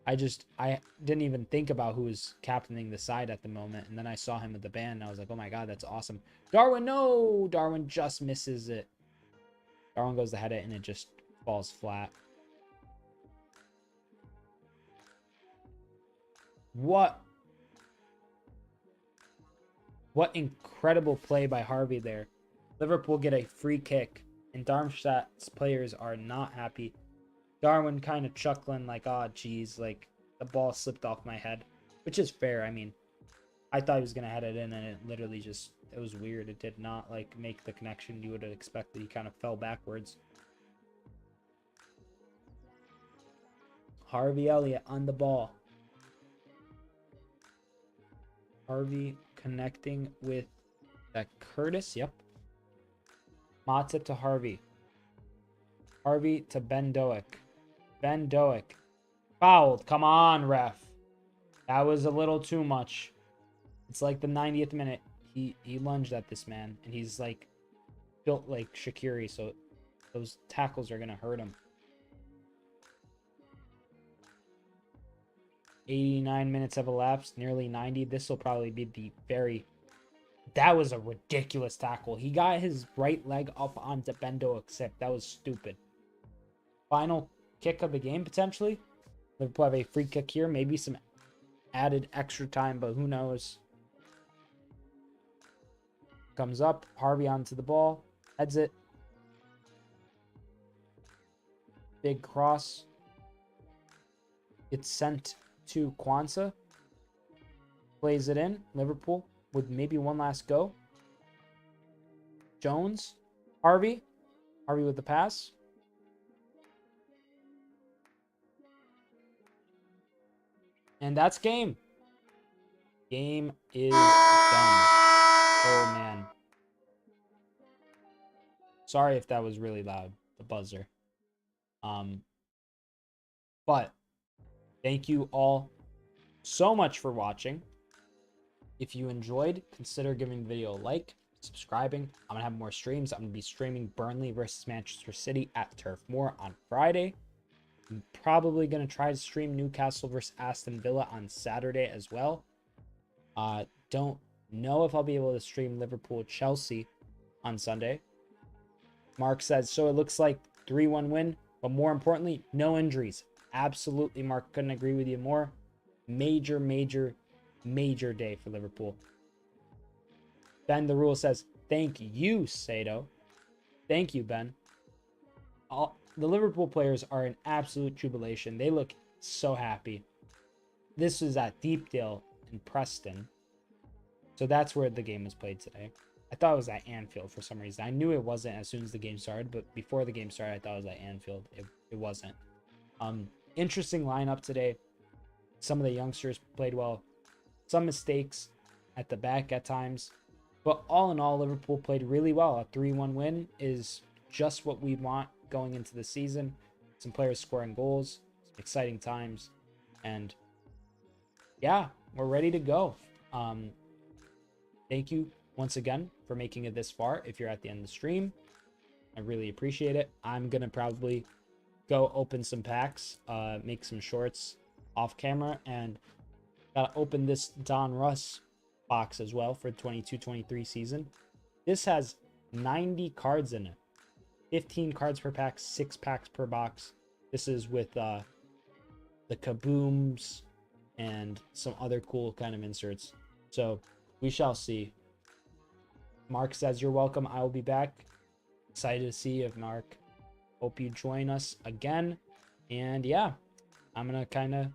Speaker 1: I didn't even think about who was captaining the side at the moment, and then I saw him with the band, and I was like, oh my god, that's awesome. Darwin, no! Darwin just misses it. Darwin goes to head it, and it just falls flat. What incredible play by Harvey there. Liverpool get a free kick, and Darmstadt's players are not happy. Darwin kind of chuckling like, oh, geez, like the ball slipped off my head, which is fair. I mean, I thought he was going to head it in, and it literally just, it was weird. It did not like make the connection you would have expected. He kind of fell backwards. Harvey Elliott on the ball. Harvey connecting with that Curtis. Yep. Matip to Harvey. Harvey to Ben Doak. Ben Doak. Fouled. Come on, ref. That was a little too much. It's like the 90th minute. He lunged at this man, and he's like built like Shaqiri, so those tackles are gonna hurt him. 89 minutes have elapsed, nearly 90. This will probably be the very... That was a ridiculous tackle. He got his right leg up onto Bendo, except that was stupid. Final kick of the game, potentially. Liverpool have a free kick here. Maybe some added extra time, but who knows. Comes up. Harvey onto the ball. Heads it. Big cross. It's sent to Kwanzaa. Plays it in. Liverpool with maybe one last go. Jones. Harvey. Harvey with the pass. And that's game. Game is done. Oh, man. Sorry if that was really loud, the buzzer. But thank you all so much for watching. If you enjoyed, consider giving the video a like, subscribing. I'm going to have more streams. I'm going to be streaming Burnley versus Manchester City at Turf Moor on Friday. I'm probably going to try to stream Newcastle versus Aston Villa on Saturday as well. Don't know if I'll be able to stream Liverpool-Chelsea on Sunday. Mark says, so it looks like 3-1 win, but more importantly, no injuries. Absolutely, Mark. Couldn't agree with you more. Major, major, major day for Liverpool. Ben the Rule says, thank you, Sedo. Thank you, Ben. The Liverpool players are in absolute jubilation. They look so happy. This was at Deepdale in Preston. So that's where the game was played today. I thought it was at Anfield for some reason. I knew it wasn't as soon as the game started, but before the game started, I thought it was at Anfield. It wasn't. Interesting lineup today. Some of the youngsters played well. Some mistakes at the back at times. But all in all, Liverpool played really well. A 3-1 win is just what we want going into the season. Some players scoring goals. Some exciting times. And yeah, we're ready to go. Thank you once again for making it this far. If you're at the end of the stream, I really appreciate it. I'm going to probably go open some packs, make some shorts off camera, and gotta open this Don Russ box as well for 22-23 season. This has 90 cards in it. 15 cards per pack, 6 packs per box. This is with the kabooms and some other cool kind of inserts. So we shall see. Mark says, you're welcome. I will be back. Excited to see you, Mark. Hope you join us again. And yeah, I'm going to kind of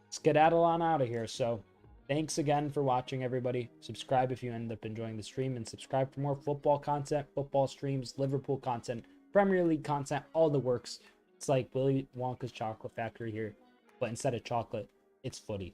Speaker 1: skedaddle on out of here. So thanks again for watching, everybody. Subscribe if you end up enjoying the stream, and subscribe for more football content, football streams, Liverpool content, Premier League content, all the works. It's like Willy Wonka's chocolate factory here, but instead of chocolate, it's footy.